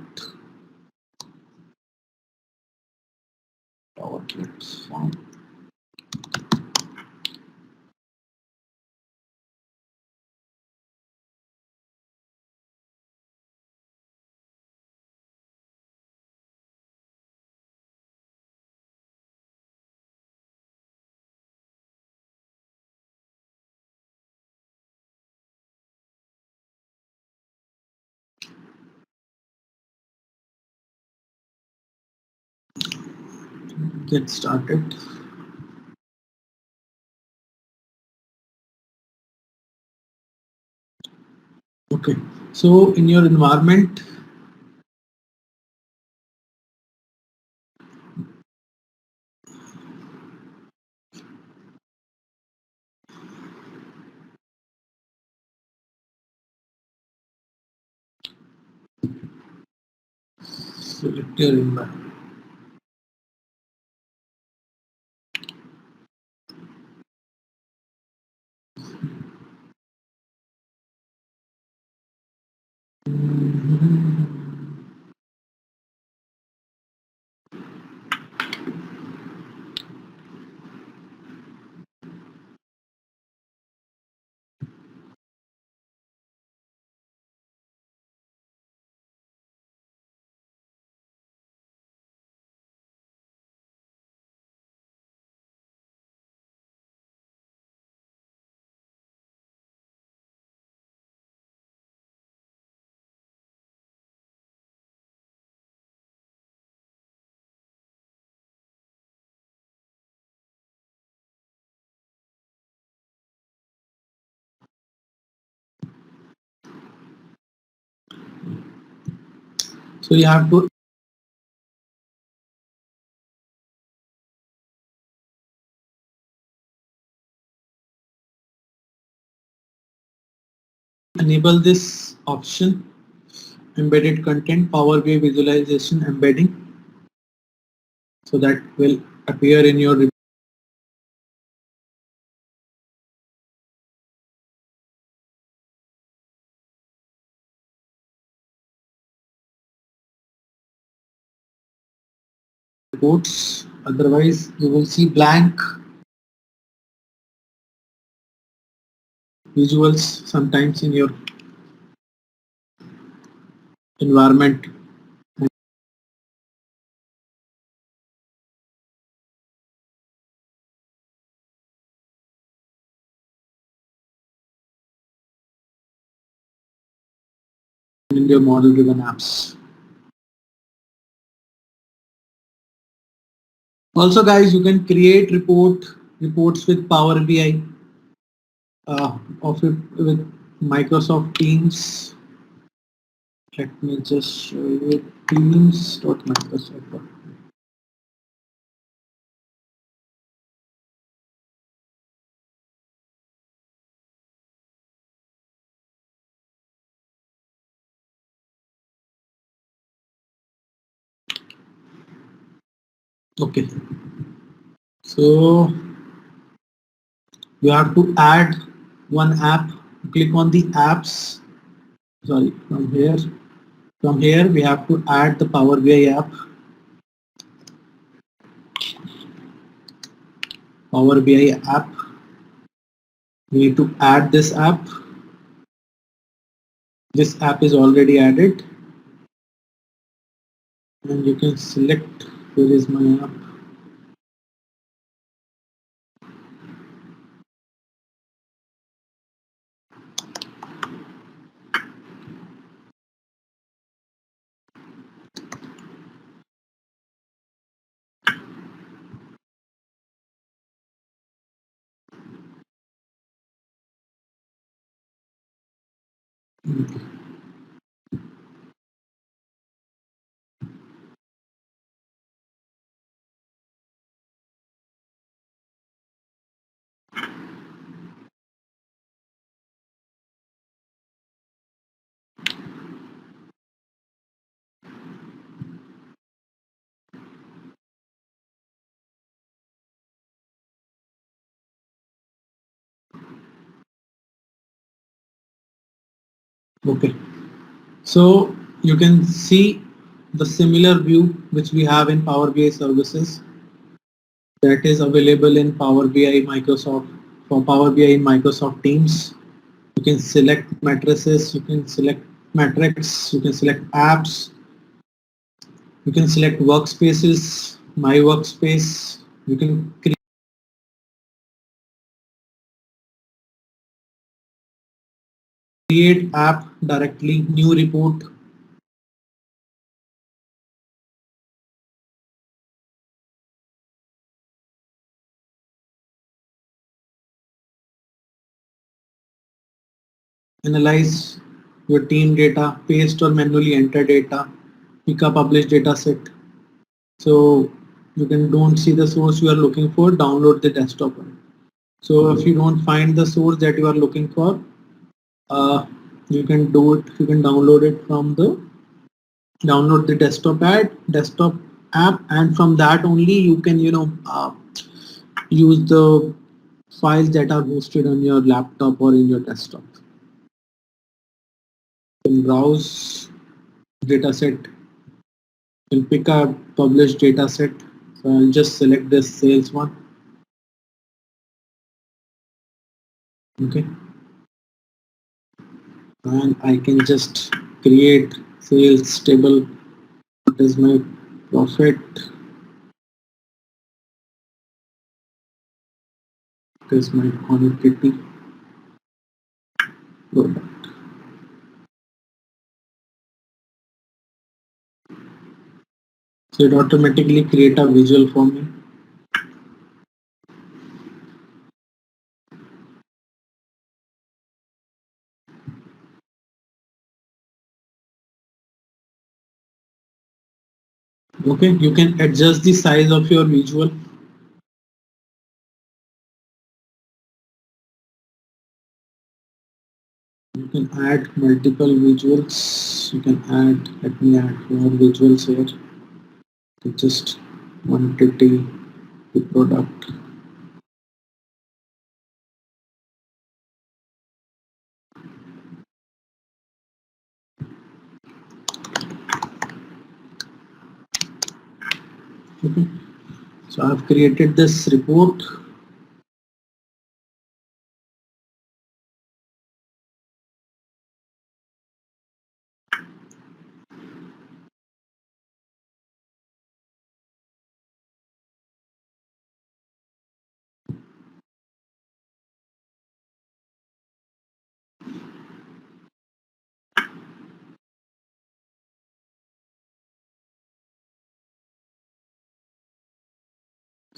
Power Platform. get started. Okay, so in your environment, select your environment. So you have to enable this option, embedded content, Power BI visualization embedding. So that will appear in your reports. Otherwise, you will see blank visuals sometimes in your environment. In your model driven apps. Also guys, you can create reports with Power BI of it with Microsoft Teams. Let me just show you teams.microsoft. Okay, so you have to add one app. Click on the apps. Sorry, from here we have to add the Power BI app. Power BI app. We need to add this app. This app is already added, and you can select where is my app. Okay, so you can see the similar view which we have in Power BI services that is available in Power BI Microsoft for Power BI in Microsoft Teams. You can select matrices, you can select metrics, you can select apps, you can select workspaces, my workspace, you can create app directly, new report. analyze your team data, paste or manually enter data, pick a published data set. So you can don't see the source you are looking for, download the desktop one. So if you don't find the source that you are looking for, you can do it. You can download it from the desktop app, and from that only you can use the files that are hosted on your laptop or in your desktop. You can browse dataset. You can pick a published dataset. So I'll just select this sales one. Okay, and I can just create sales table. What is my profit? What is my quantity? Product. So it automatically create a visual for me. Okay, you can adjust the size of your visual. You can add multiple visuals. You can add, let me add more visuals here. So just quantity, the product. Okay, so I've created this report.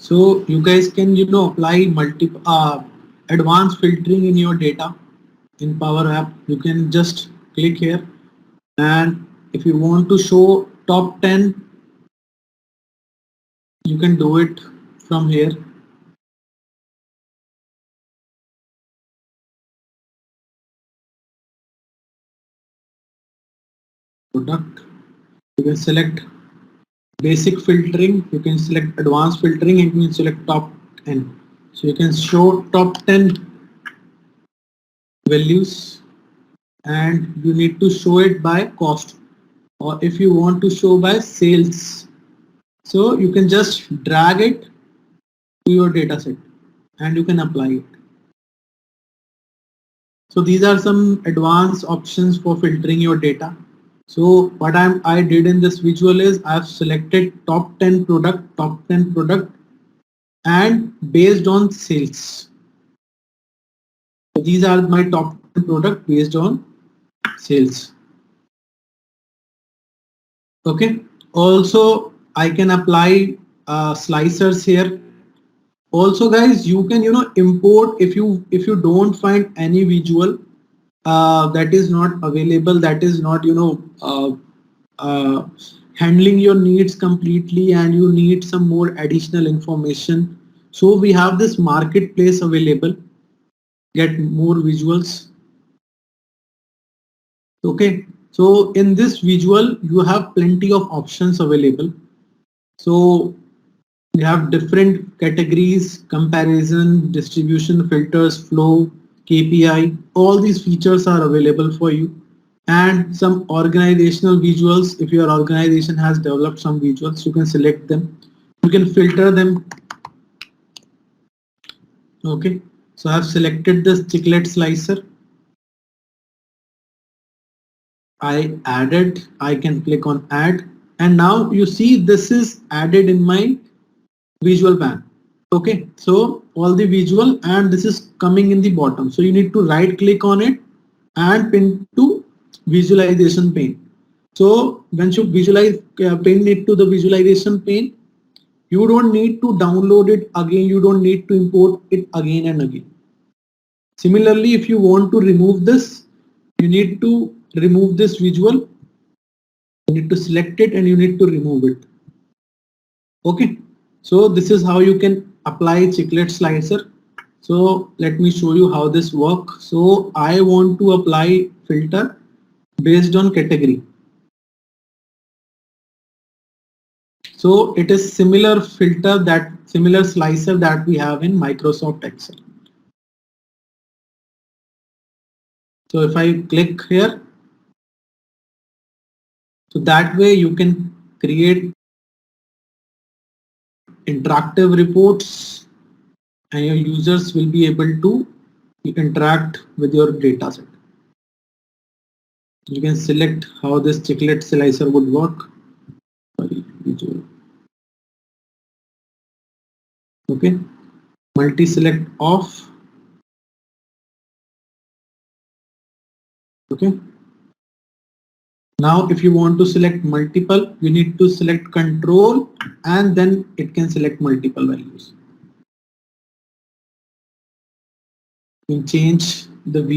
So you guys can apply multiple advanced filtering in your data in Power App. You can just click here, and if you want to show top 10, you can do it from here. Product. You can select basic filtering, you can select advanced filtering, and you can select top 10. So you can show top 10 values, and you need to show it by cost, or if you want to show by sales, so you can just drag it to your data set and you can apply it. So these are some advanced options for filtering your data. So what I did in this visual is I've selected top 10 product and based on sales. So these are my top 10 product based on sales. Okay. Also, I can apply slicers here. Also, guys, you can import if you don't find any visual that is not available, that is not handling your needs completely, and you need some more additional information. So we have this marketplace available. Get more visuals. Okay, so in this visual you have plenty of options available. So we have different categories, comparison, distribution, filters, flow, KPI. All these features are available for you, and some organizational visuals. If your organization has developed some visuals, you can select them. You can filter them. Okay, so I have selected this chiclet slicer. I can click on add, and now you see this is added in my visual pan. Okay, so all the visual, and this is coming in the bottom. So you need to right click on it and pin to visualization pane. So once you visualize, pin it to the visualization pane, you don't need to download it again. You don't need to import it again and again. Similarly, if you want to remove this, you need to remove this visual. You need to select it and you need to remove it. Okay, so this is how you can apply chiclet slicer. So let me show you how this works. So I want to apply filter based on category. So it is similar filter, that similar slicer that we have in Microsoft Excel. So if I click here, so that way you can create interactive reports and your users will be able to interact with your data set. You can select how this chiclet slicer would work. Sorry, okay, multi-select off. Okay. Now if you want to select multiple, you need to select control and then it can select multiple values. You can change the view.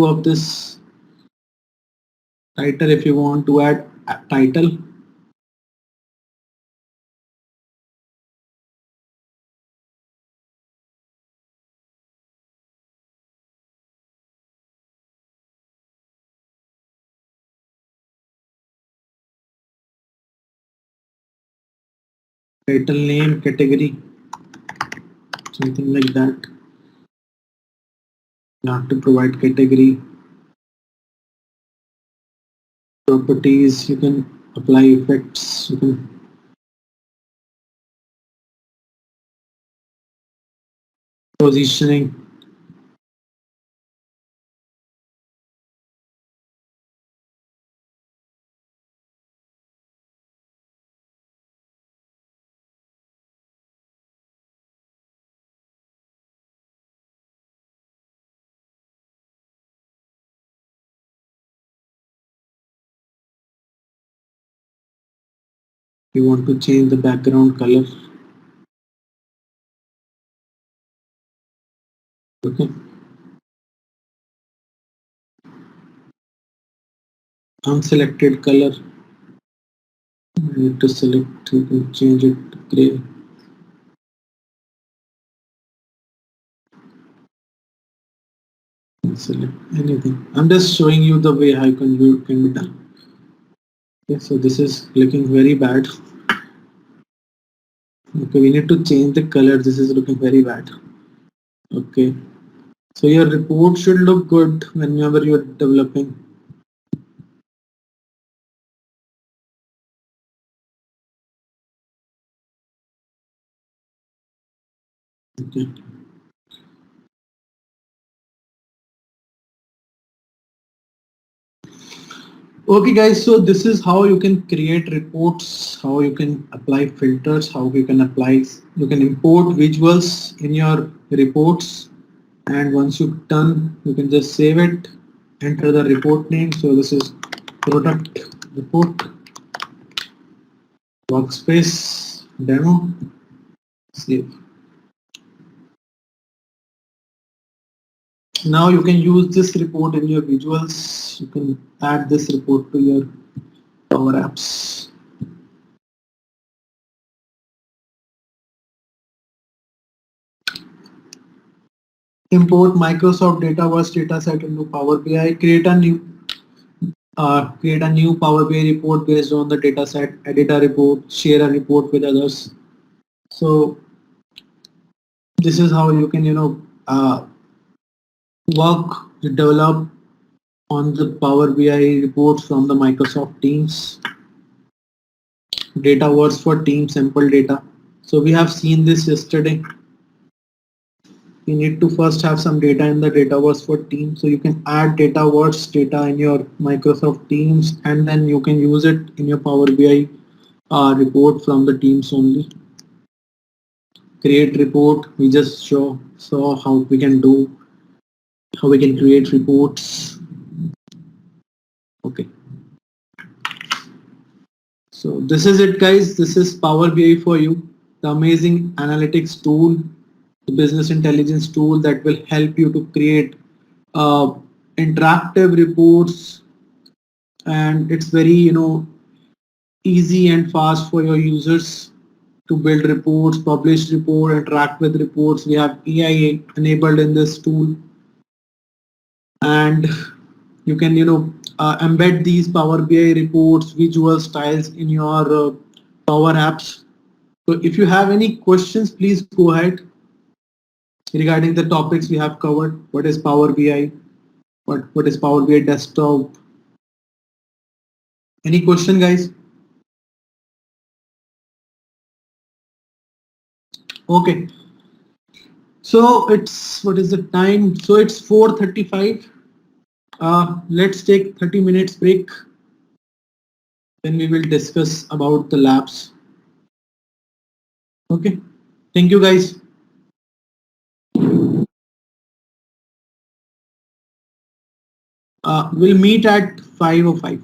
Of this title if you want to add a title. Title name, category, something like that. You have to provide category. Properties, you can apply effects, you can positioning. You want to change the background color. Okay. Unselected color. You need to select, you can change it to gray. Select anything. I'm just showing you the way how can be done. Okay, so this is looking very bad. Okay, we need to change the color. This is looking very bad. Okay, so your report should look good whenever you're developing. Okay. Okay guys, so this is how you can create reports, how you can apply filters, how you can import visuals in your reports, and once you've done, you can just save it, enter the report name. So this is product report, workspace demo, save. Now you can use this report in your visuals. You can add this report to your Power Apps. Import Microsoft Dataverse dataset into Power BI. Create a new Power BI report based on the dataset. Edit a report. Share a report with others. So this is how you can develop on the Power BI reports from the Microsoft Teams. Dataverse for team sample data. So we have seen this yesterday. You need to first have some data in the Dataverse for Teams. So you can add Dataverse data in your Microsoft Teams and then you can use it in your Power BI report from the Teams only. Create report. We just saw how we can create reports. Okay. So this is it, guys. This is Power BI for you, the amazing analytics tool, the business intelligence tool that will help you to create interactive reports, and it's very easy and fast for your users to build reports, publish report, interact with reports. We have AI enabled in this tool, and you can embed these Power BI reports, visual styles in your Power Apps. So if you have any questions, please go ahead regarding the topics we have covered. What is Power BI? What is Power BI desktop? Any question, guys? Okay. So it's, what is the time? So it's 4:35. Let's take 30 minutes break. Then we will discuss about the labs. Okay. Thank you, guys. We'll meet at 5:05.